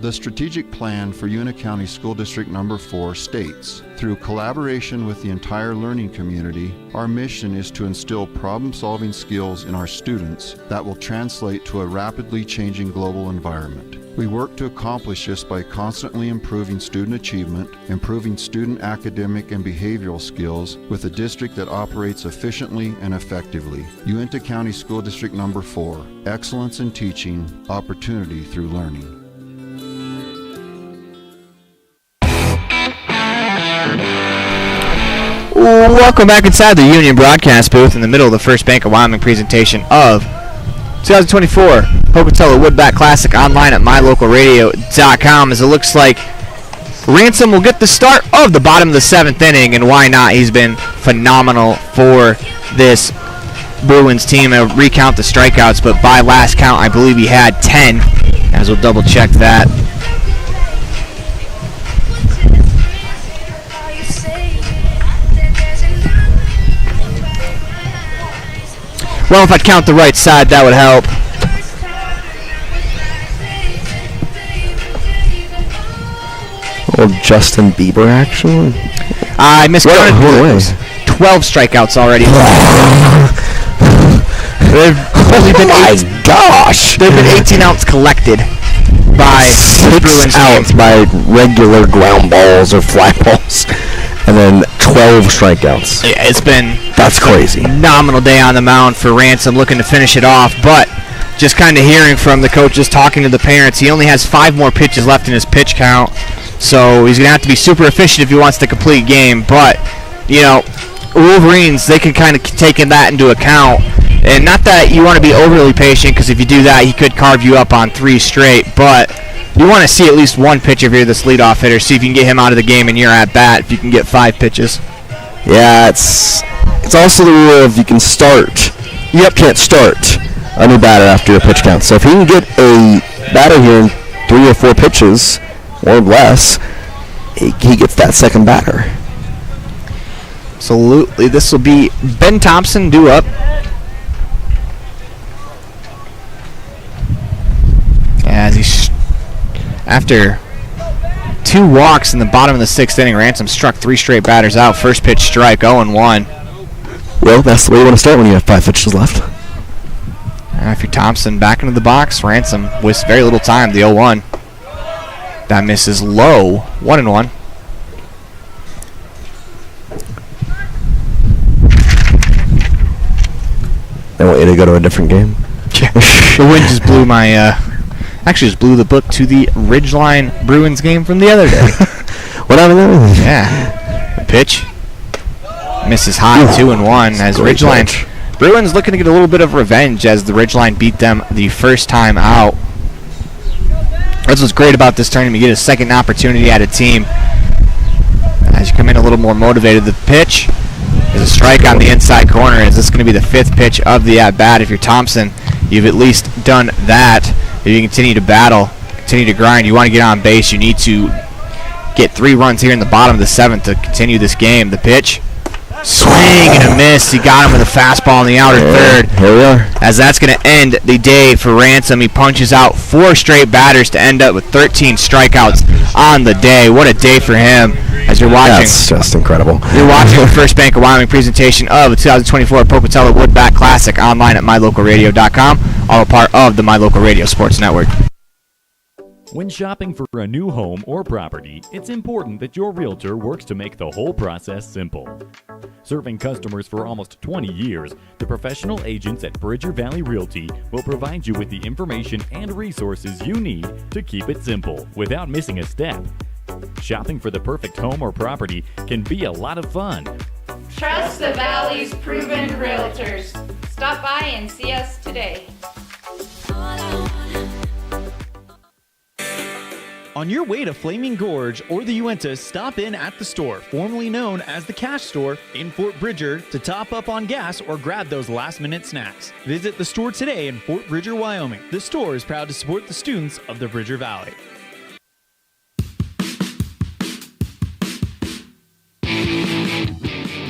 The strategic plan for Una County School District Number 4 states, through collaboration with the entire learning community, our mission is to instill problem-solving skills in our students that will translate to a rapidly changing global environment. We work to accomplish this by constantly improving student achievement, improving student academic and behavioral skills with a district that operates efficiently and effectively. Uintah County School District Number 4, excellence in teaching, opportunity through learning. Welcome back inside the Union broadcast booth in the middle of the First Bank of Wyoming presentation of 2024 Pocatello Woodbat Classic online at mylocalradio.com, as it looks like Ransom will get the start of the bottom of the 7th inning, and why not? He's been phenomenal for this Bruins team. I'll recount the strikeouts, but by last count, I believe he had 10, as we'll double check that. Well, if I count the right side, that would help. Or Justin Bieber, actually? I miscounted. 12 strikeouts already. They've only been They've been 18 outs collected by 6 outs by regular ground balls or fly balls. And then 12 strikeouts. Yeah, it's been that's crazy. Phenomenal day on the mound for Ransom, looking to finish it off. But just kind of hearing from the coaches, talking to the parents, he only has 5 more pitches left in his pitch count. So he's going to have to be super efficient if he wants to complete game. But, you know, Wolverines, they can kind of take that into account. And not that you want to be overly patient, because if you do that, he could carve you up on 3 straight. But you want to see at least one pitcher if you're this leadoff hitter. See if you can get him out of the game and you're at bat if you can get 5 pitches. Yeah, it's also the rule of you can start. You can't start a new batter after your pitch count. So if he can get a batter here in 3 or 4 pitches or less, he gets that second batter. Absolutely. This will be Ben Thompson due up. As after 2 walks in the bottom of the 6th inning, Ransom struck 3 straight batters out. First pitch strike, 0-1. Well, that's the way you want to start when you have 5 pitches left. After Thompson back into the box, Ransom with very little time, the 0-1. That misses low, 1-1. They want you to go to a different game. The wind just blew my... Actually, just blew the book to the Ridgeline Bruins game from the other day. What happened there? Yeah. The pitch misses high, 2-1. As Ridgeline Bruins looking to get a little bit of revenge as the Ridgeline beat them the first time out. That's what's great about this tournament. You get a second opportunity at a team as you come in a little more motivated. The pitch is a strike on the inside corner. Is this going to be the 5th pitch of the at-bat? If you're Thompson, you've at least done that. If you continue to battle, continue to grind, you want to get on base, you need to get 3 runs here in the bottom of the 7th to continue this game. The pitch, swing and a miss. He got him with a fastball in the outer third. Here we are. As that's going to end the day for Ransom. He punches out 4 straight batters to end up with 13 strikeouts on the day. What a day for him. as you're watching. That's just incredible. You're watching the First Bank of Wyoming presentation of the 2024 Pocatello Woodbat Classic online at mylocalradio.com, all a part of the My Local Radio Sports Network. When shopping for a new home or property, it's important that your realtor works to make the whole process simple. Serving customers for almost 20 years, the professional agents at Bridger Valley Realty will provide you with the information and resources you need to keep it simple without missing a step. Shopping for the perfect home or property can be a lot of fun. Trust the Valley's proven realtors. Stop by and see us today. On your way to Flaming Gorge or the Uinta, stop in at the store, formerly known as the Cash Store in Fort Bridger, to top up on gas or grab those last-minute snacks. Visit the store today in Fort Bridger, Wyoming. The store is proud to support the students of the Bridger Valley.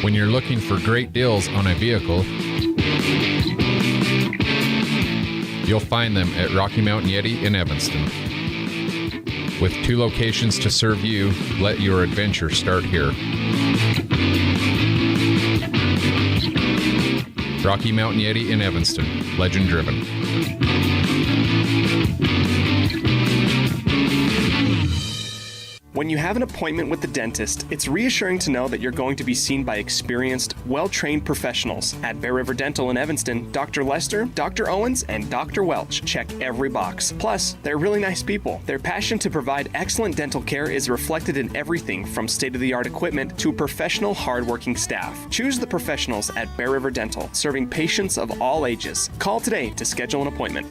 When you're looking for great deals on a vehicle, you'll find them at Rocky Mountain Yeti in Evanston. With 2 locations to serve you, let your adventure start here. Rocky Mountain Yeti in Evanston, legend driven. When you have an appointment with the dentist, it's reassuring to know that you're going to be seen by experienced, well-trained professionals. At Bear River Dental in Evanston, Dr. Lester, Dr. Owens, and Dr. Welch check every box. Plus, they're really nice people. Their passion to provide excellent dental care is reflected in everything from state-of-the-art equipment to professional, hard-working staff. Choose the professionals at Bear River Dental, serving patients of all ages. Call today to schedule an appointment.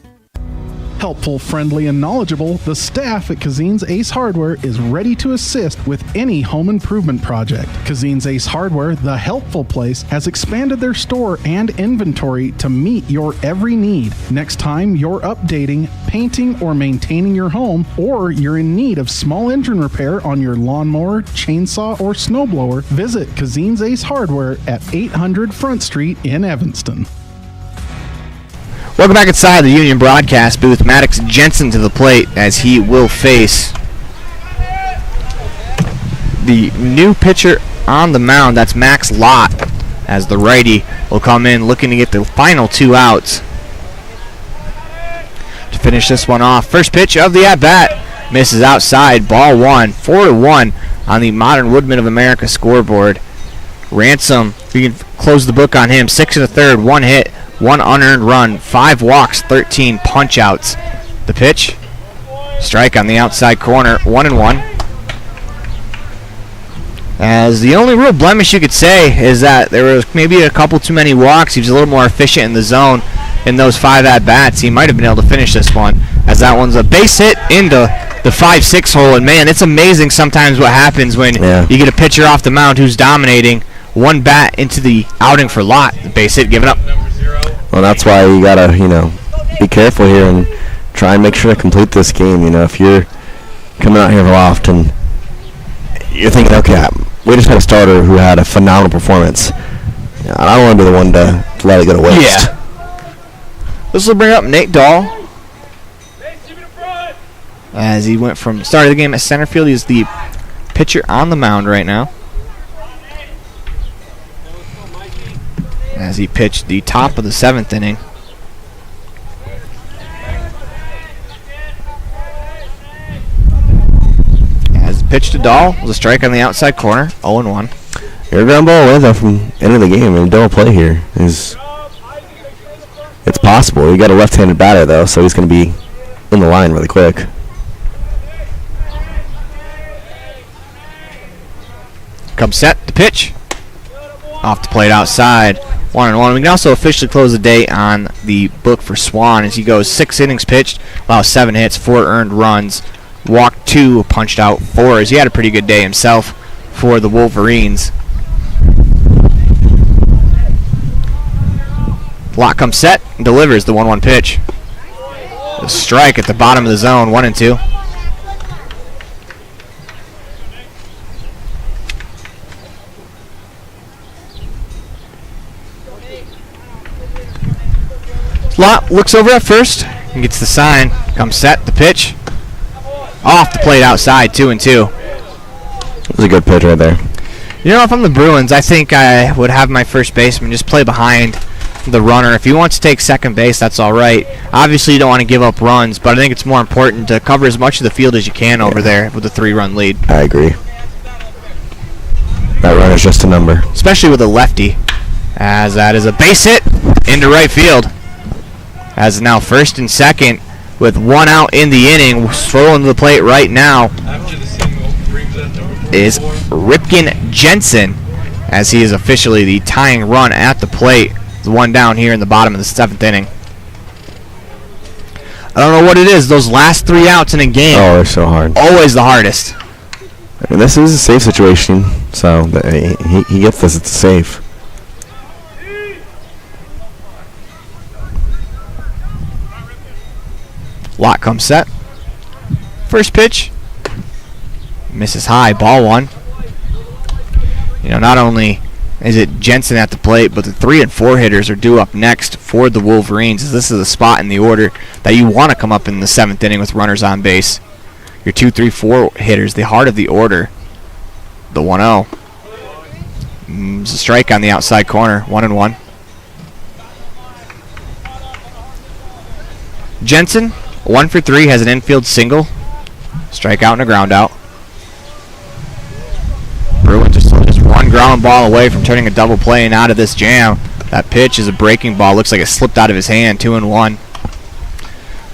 Helpful, friendly, and knowledgeable, the staff at Kazine's Ace Hardware is ready to assist with any home improvement project. Kazine's Ace Hardware, the helpful place, has expanded their store and inventory to meet your every need. Next time you're updating, painting, or maintaining your home, or you're in need of small engine repair on your lawnmower, chainsaw, or snowblower, visit Kazine's Ace Hardware at 800 Front Street in Evanston. Welcome back inside the Union broadcast booth. Maddox Jensen to the plate as he will face the new pitcher on the mound. That's Max Lott, as the righty will come in looking to get the final 2 outs to finish this one off. First pitch of the at-bat misses outside. Ball 1, 4-1 on the Modern Woodmen of America scoreboard. Ransom, we can close the book on him. 6 1/3, 1 hit, 1 unearned run, 5 walks, 13 punch-outs. The pitch, strike on the outside corner, 1-1. As the only real blemish you could say is that there was maybe a couple too many walks. He was a little more efficient in the zone in those 5 at-bats. He might have been able to finish this one, as that one's a base hit into the 5-6 hole. And man, it's amazing sometimes what happens when you get a pitcher off the mound who's dominating. 1 bat into the outing for Lott. The base hit given up. Well, that's why you gotta, be careful here and try and make sure to complete this game. If you're coming out here often, you're thinking, okay, we just had a starter who had a phenomenal performance. I don't want to be the one to let it go to waste. Yeah. This will bring up Nate Dahl, as he went from start of the game at center field. He's the pitcher on the mound right now, as he pitched the top of the 7th inning. As the pitch to Dahl was a strike on the outside corner, 0-1. Your ground ball away though from end of the game, and double play here it's possible. You got a left-handed batter though, so he's going to be in the line really quick. Come set, the pitch. Off the plate outside, 1-1. We can also officially close the day on the book for Swan as he goes 6 innings pitched, allows 7 hits, 4 earned runs, walked 2, punched out 4, as he had a pretty good day himself for the Wolverines. Lott comes set and delivers the 1-1 pitch. A strike at the bottom of the zone, 1-2. Lott looks over at first and gets the sign. Comes set, the pitch. Off the plate outside, 2-2. was a good pitch right there. You know, if I'm the Bruins, I think I would have my first baseman just play behind the runner. If he wants to take second base, that's all right. Obviously, you don't want to give up runs, but I think it's more important to cover as much of the field as you can over there with a 3-run lead. I agree. That run is just a number. Especially with a lefty, as that is a base hit into right field. As now first and second with 1 out in the inning, strolling to the plate right now is Ripken Jensen, as he is officially the tying run at the plate. The one down here in the bottom of the 7th inning. I don't know what it is. Those last 3 outs in a game. Oh, they're so hard. Always the hardest. I mean, this is a safe situation, so he gets this. It's safe. Lot comes set. First pitch. Misses high. Ball 1. You know, not only is it Jensen at the plate, but the 3 and 4 hitters are due up next for the Wolverines, as this is a spot in the order that you want to come up in the 7th inning with runners on base. Your 2, 3, 4 hitters, the heart of the order. The 1-0. It's a strike on the outside corner. 1-1. Jensen, 1 for 3, has an infield single. Strikeout and a ground out. Bruins are still just 1 ground ball away from turning a double play and out of this jam. That pitch is a breaking ball. Looks like it slipped out of his hand. 2-1.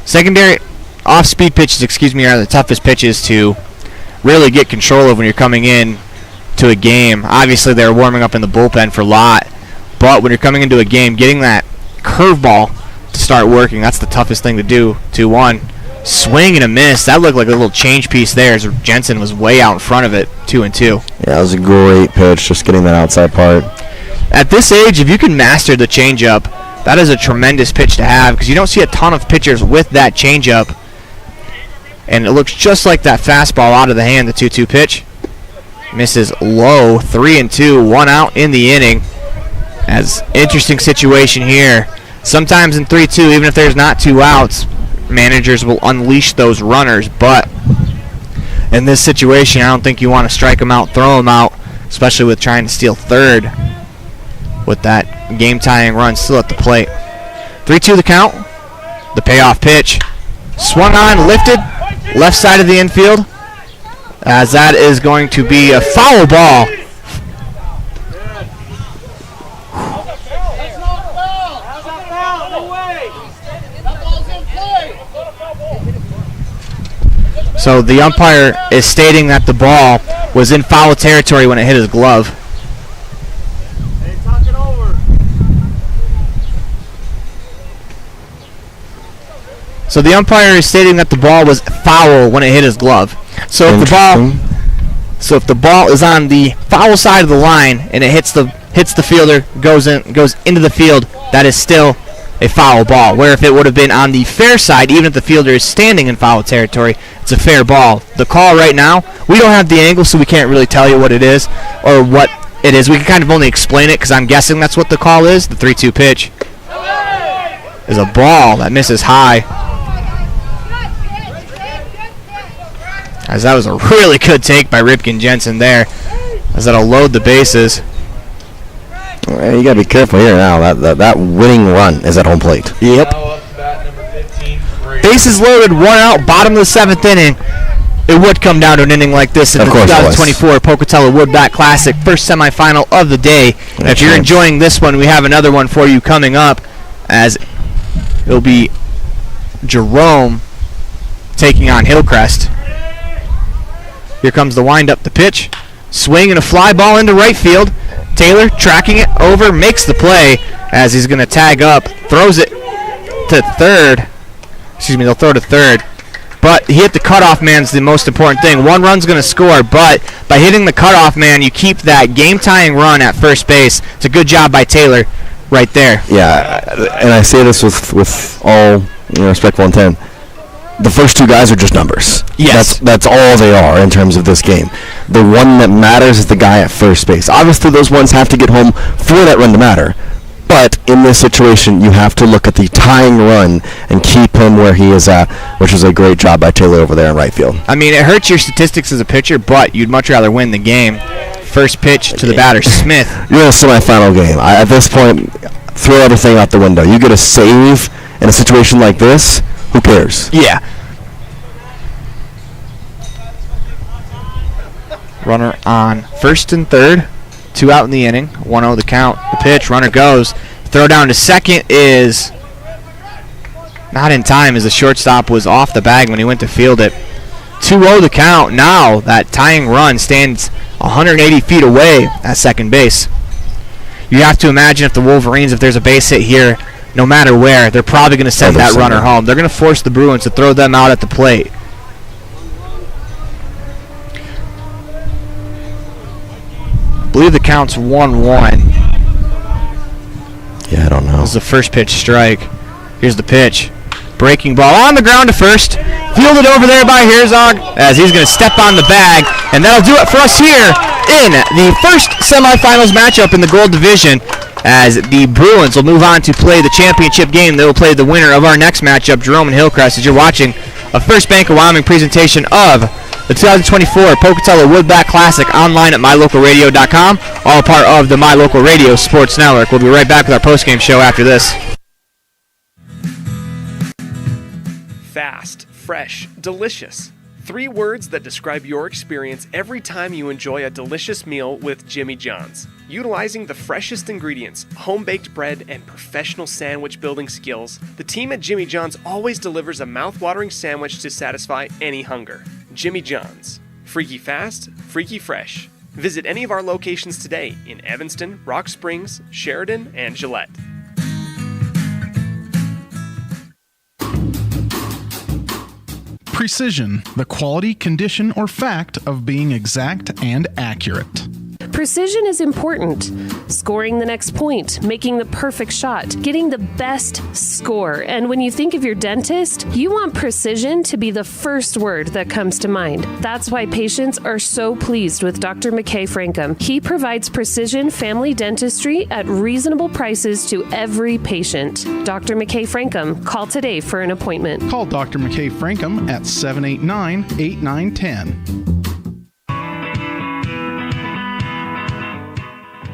Secondary off-speed pitches, are the toughest pitches to really get control of when you're coming in to a game. Obviously, they're warming up in the bullpen for Lott, but when you're coming into a game, getting that curveball to start working, that's the toughest thing to do. 2-1. Swing and a miss. That looked like a little change piece there as Jensen was way out in front of it. 2-2. Yeah, that was a great pitch, just getting that outside part. At this age, if you can master the changeup, that is a tremendous pitch to have, because you don't see a ton of pitchers with that changeup. And it looks just like that fastball out of the hand, the 2-2 pitch. Misses low. 3-2. 1 out in the inning. As interesting situation here. Sometimes in 3-2, even if there's not 2 outs, managers will unleash those runners, but in this situation, I don't think you want to strike them out, throw them out, especially with trying to steal third with that game-tying run still at the plate. 3-2 the count. The payoff pitch. Swung on, lifted, left side of the infield, as that is going to be a foul ball. So the umpire is stating that the ball was in foul territory when it hit his glove. So the umpire is stating that the ball was foul when it hit his glove. So if the ball is on the foul side of the line and it hits the fielder, goes into the field, that is still a foul ball. Where if it would have been on the fair side, even if the fielder is standing in foul territory, it's a fair ball. The call right now, we don't have the angle, so we can't really tell you what it is or what it is. We can kind of only explain it because I'm guessing that's what the call is. The 3-2 pitch is a ball that misses high. As that was a really good take by Ripken Jensen there, as that'll load the bases. Well, you gotta be careful here now. That winning run is at home plate. Yep. Bases loaded, 1 out, bottom of the 7th inning. It would come down to an inning like this in the 2024 Pocatello Woodbat Classic, first semifinal of the day. And if you're enjoying this one, we have another one for you coming up, as it'll be Jerome taking on Hillcrest. Here comes the windup, the pitch. Swing and a fly ball into right field. Taylor tracking it over, makes the play as he's going to tag up, throws it to third. They'll throw to third. But he hit the cutoff man's the most important thing. 1 run's going to score, but by hitting the cutoff man, you keep that game-tying run at first base. It's a good job by Taylor right there. Yeah, and I say this with all respectful intent. The first 2 guys are just numbers. Yes. That's all they are in terms of this game. The one that matters is the guy at first base. Obviously, those ones have to get home for that run to matter. But in this situation, you have to look at the tying run and keep him where he is at, which is a great job by Taylor over there in right field. I mean, it hurts your statistics as a pitcher, but you'd much rather win the game. First pitch to the batter, Smith. You're in a semifinal game. At this point, throw everything out the window. You get a save in a situation like this, who cares? Yeah. Runner on first and third. 2 out in the inning. 1-0 the count. The pitch. Runner goes. Throw down to second is not in time as the shortstop was off the bag when he went to field it. 2-0 the count. Now that tying run stands 180 feet away at second base. You have to imagine if the Wolverines, if there's a base hit here, no matter where, they're probably going to send that runner home. They're going to force the Bruins to throw them out at the plate. I believe the count's 1-1. Yeah, I don't know. This is the first pitch strike. Here's the pitch. Breaking ball on the ground to first. Fielded over there by Herzog as he's going to step on the bag. And that'll do it for us here in the first semifinals matchup in the Gold Division, as the Bruins will move on to play the championship game. They will play the winner of our next matchup, Jerome and Hillcrest, as you're watching a First Bank of Wyoming presentation of the 2024 Pocatello Woodbat Classic online at mylocalradio.com, all part of the My Local Radio Sports Network. We'll be right back with our postgame show after this. Fast, fresh, delicious. 3 words that describe your experience every time you enjoy a delicious meal with Jimmy John's. Utilizing the freshest ingredients, home-baked bread, and professional sandwich building skills, the team at Jimmy John's always delivers a mouth-watering sandwich to satisfy any hunger. Jimmy John's. Freaky fast, freaky fresh. Visit any of our locations today in Evanston, Rock Springs, Sheridan, and Gillette. Precision, the quality, condition, or fact of being exact and accurate. Precision is important. Scoring the next point, making the perfect shot, getting the best score. And when you think of your dentist, you want precision to be the first word that comes to mind. That's why patients are so pleased with Dr. McKay Frankum. He provides precision family dentistry at reasonable prices to every patient. Dr. McKay Frankum, call today for an appointment. Call Dr. McKay Frankum at 789-8910.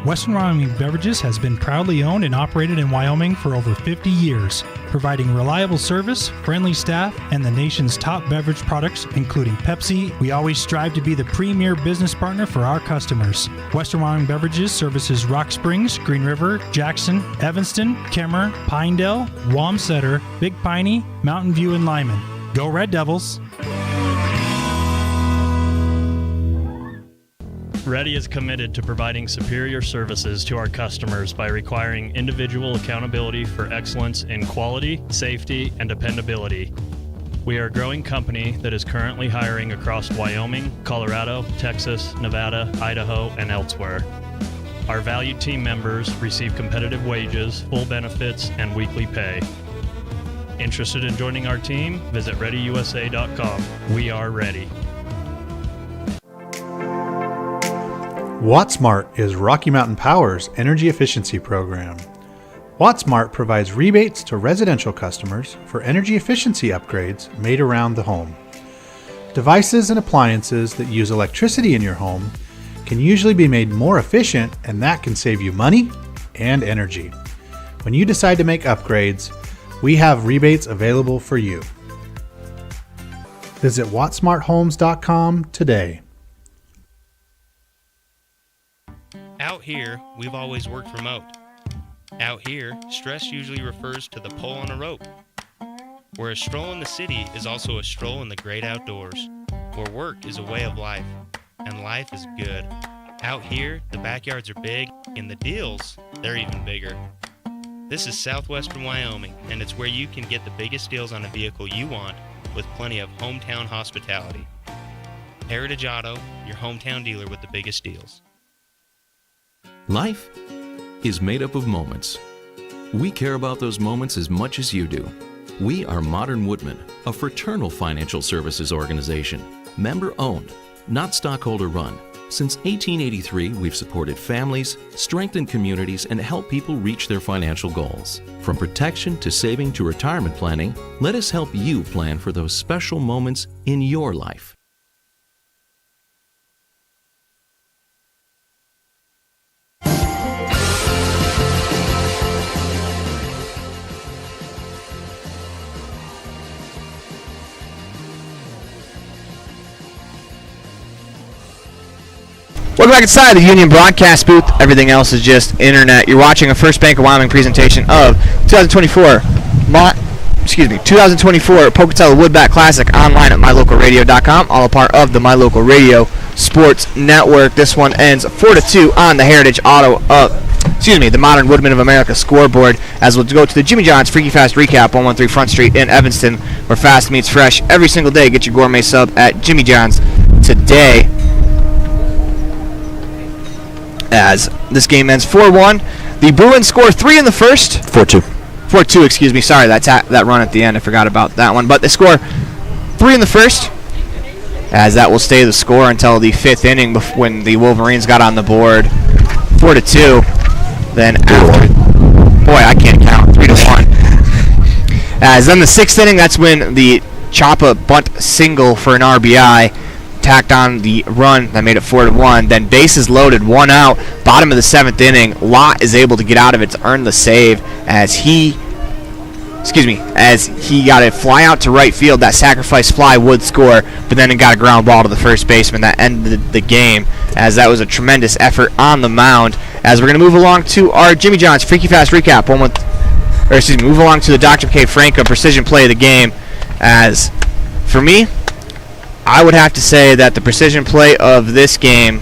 Western Wyoming Beverages has been proudly owned and operated in Wyoming for over 50 years, providing reliable service, friendly staff, and the nation's top beverage products, including Pepsi. We always strive to be the premier business partner for our customers. Western Wyoming Beverages services Rock Springs, Green River, Jackson, Evanston, Kemmer, Pinedale, Wamsutter, Big Piney, Mountain View, and Lyman. Go Red Devils! Ready is committed to providing superior services to our customers by requiring individual accountability for excellence in quality, safety, and dependability. We are a growing company that is currently hiring across Wyoming, Colorado, Texas, Nevada, Idaho, and elsewhere. Our valued team members receive competitive wages, full benefits, and weekly pay. Interested in joining our team? Visit ReadyUSA.com. We are ready. WattSmart is Rocky Mountain Power's energy efficiency program. WattSmart provides rebates to residential customers for energy efficiency upgrades made around the home. Devices and appliances that use electricity in your home can usually be made more efficient, and that can save you money and energy. When you decide to make upgrades, we have rebates available for you. Visit wattsmarthomes.com today. Out here, we've always worked remote. Out here, stress usually refers to the pull on a rope. Where a stroll in the city is also a stroll in the great outdoors. Where work is a way of life, and life is good. Out here, the backyards are big, and the deals, they're even bigger. This is Southwestern Wyoming, and it's where you can get the biggest deals on a vehicle you want with plenty of hometown hospitality. Heritage Auto, your hometown dealer with the biggest deals. Life is made up of moments. We care about those moments as much as you do. We are Modern Woodmen, a fraternal financial services organization, member-owned, not stockholder-run. Since 1883, we've supported families, strengthened communities, and helped people reach their financial goals. From protection to saving to retirement planning, let us help you plan for those special moments in your life. Welcome back inside the Union Broadcast booth. Everything else is just internet. You're watching a First Bank of Wyoming presentation of 2024 Pocatello Woodbat Classic online at mylocalradio.com, all a part of the My Local Radio Sports Network. This one ends 4-2 on the the Modern Woodman of America scoreboard, as we'll go to the Jimmy John's Freaky Fast Recap, 113 Front Street in Evanston, where fast meets fresh every single day. Get your gourmet sub at Jimmy John's today. As this game ends 4-1. The Bruins score 3 in the first. 4-2. 4-2, excuse me. Sorry, that run at the end. I forgot about that one. But they score 3 in the first, as that will stay the score until the 5th inning when the Wolverines got on the board. 4-2. Then after... Boy, I can't count. 3-1. As then the 6th inning, that's when the Chapa bunt single for an RBI tacked on the run that made it 4-1. Then bases loaded, 1 out. Bottom of the 7th inning, Lott is able to get out of it to earn the save as he got a fly out to right field. That sacrifice fly would score, but then it got a ground ball to the first baseman that ended the game, as that was a tremendous effort on the mound. As we're going to move along to our Jimmy John's Freaky Fast Recap, move along to the Dr. K. Franco Precision Play of the Game. As for me, I would have to say that the precision play of this game,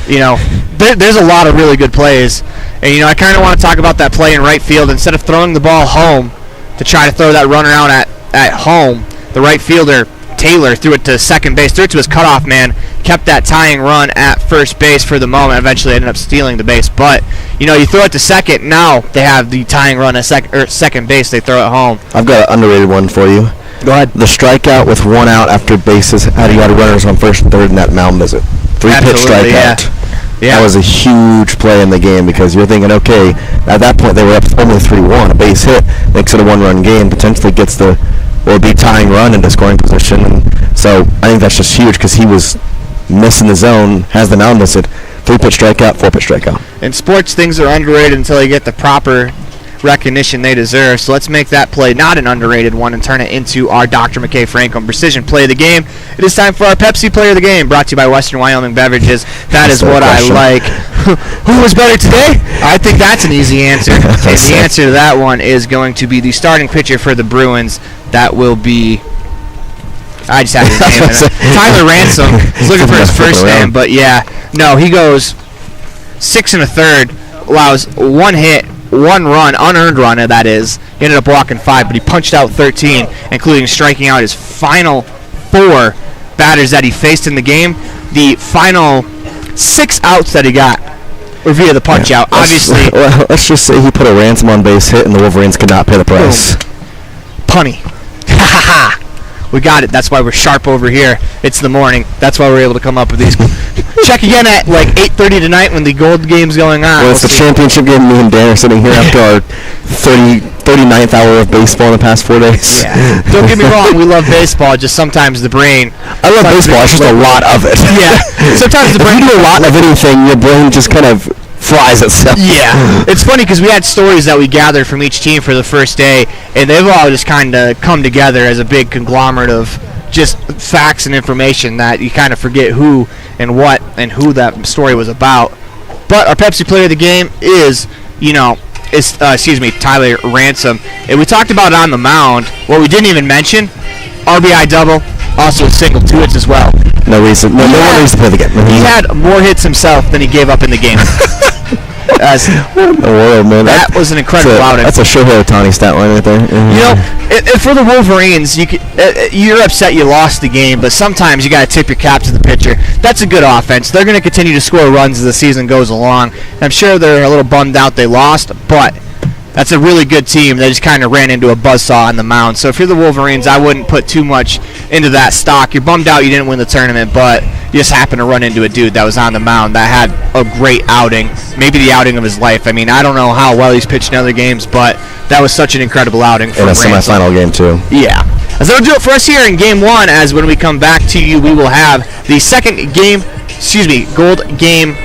there's a lot of really good plays. And, I kind of want to talk about that play in right field. Instead of throwing the ball home to try to throw that runner out at home, the right fielder, Taylor, threw it to second base, threw it to his cutoff man, kept that tying run at first base for the moment. Eventually ended up stealing the base. But, you throw it to second. Now they have the tying run at second base. They throw it home. I've got an underrated one for you. Go ahead. The strikeout with 1 out after bases had runners on first and third in that mound visit. 3-pitch strikeout. Yeah. That was a huge play in the game, because you're thinking, okay, at that point they were up only 3-1. A base hit makes it a 1-run game, potentially gets the tying run into scoring position. And so I think that's just huge, because he was missing the zone, has the mound visit. 3-pitch strikeout, 4-pitch strikeout. In sports, things are underrated until you get the proper recognition they deserve. So let's make that play not an underrated one and turn it into our Dr. McKay Franklin Precision Play of the Game. It is time for our Pepsi Player of the Game, brought to you by Western Wyoming Beverages. That is what I like. Who was better today? I think that's an easy answer. And the answer to that one is going to be the starting pitcher for the Bruins. That will be... I just had his name. Tyler Ransom. I was looking for his first name, but yeah. No, he goes 6 1/3, allows 1 hit, 1 run, unearned run, that is. He ended up walking 5, but he punched out 13, including striking out his final 4 batters that he faced in the game. The final 6 outs that he got were via the punch out. Obviously, well, let's just say he put a Ransom on base hit, and the Wolverines could not pay the price. Punny. We got it. That's why we're sharp over here. It's the morning. That's why we're able to come up with these. Check again at like 8:30 tonight when the gold game's going on. Well, it's the championship game. Me and Dan are sitting here after our 39th hour of baseball in the past 4 days. Yeah. Don't get me wrong. We love baseball. Just sometimes the brain. I love baseball. It's just a lot of it. Yeah. Sometimes the brain. If you do a lot of anything, your brain just kind of flies itself. Yeah. It's funny because we had stories that we gathered from each team for the first day, and they've all just kind of come together as a big conglomerate of just facts and information that you kind of forget who and what and who that story was about. But our Pepsi Player of the Game is, Tyler Ransom. And we talked about it on the mound. What we didn't even mention, RBI double, also a single, 2 hits as well. No reason. No one needs to play the game. He had more hits himself than he gave up in the game. What in the world, man? That was an incredible outing. That's a Shohei Ohtani stat line right there. Mm-hmm. For the Wolverines, you're upset you lost the game, but sometimes you got to tip your cap to the pitcher. That's a good offense. They're going to continue to score runs as the season goes along. I'm sure they're a little bummed out they lost, but That's a really good team. They just kind of ran into a buzzsaw on the mound. So if you're the Wolverines, I wouldn't put too much into that stock. You're bummed out you didn't win the tournament, but you just happened to run into a dude that was on the mound that had a great outing, maybe the outing of his life. I mean, I don't know how well he's pitched in other games, but that was such an incredible outing for In a semifinal game, too. Yeah. So that'll do it for us here in Game 1. As when we come back to you, we will have the second game, Gold Game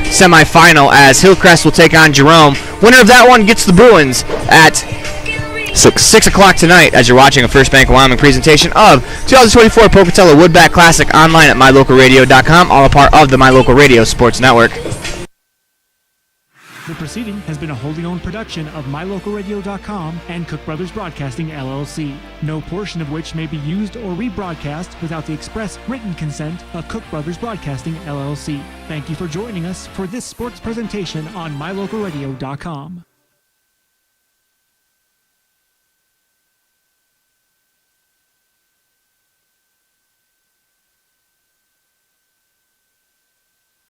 semifinal as Hillcrest will take on Jerome. Winner of that one gets the Bruins at 6 o'clock tonight as you're watching a First Bank of Wyoming presentation of 2024 Pocatello Woodbat Classic online at mylocalradio.com, all a part of the My Local Radio Sports Network. The proceeding has been a wholly owned production of mylocalradio.com and Cook Brothers Broadcasting, LLC, no portion of which may be used or rebroadcast without the express written consent of Cook Brothers Broadcasting, LLC. Thank you for joining us for this sports presentation on mylocalradio.com.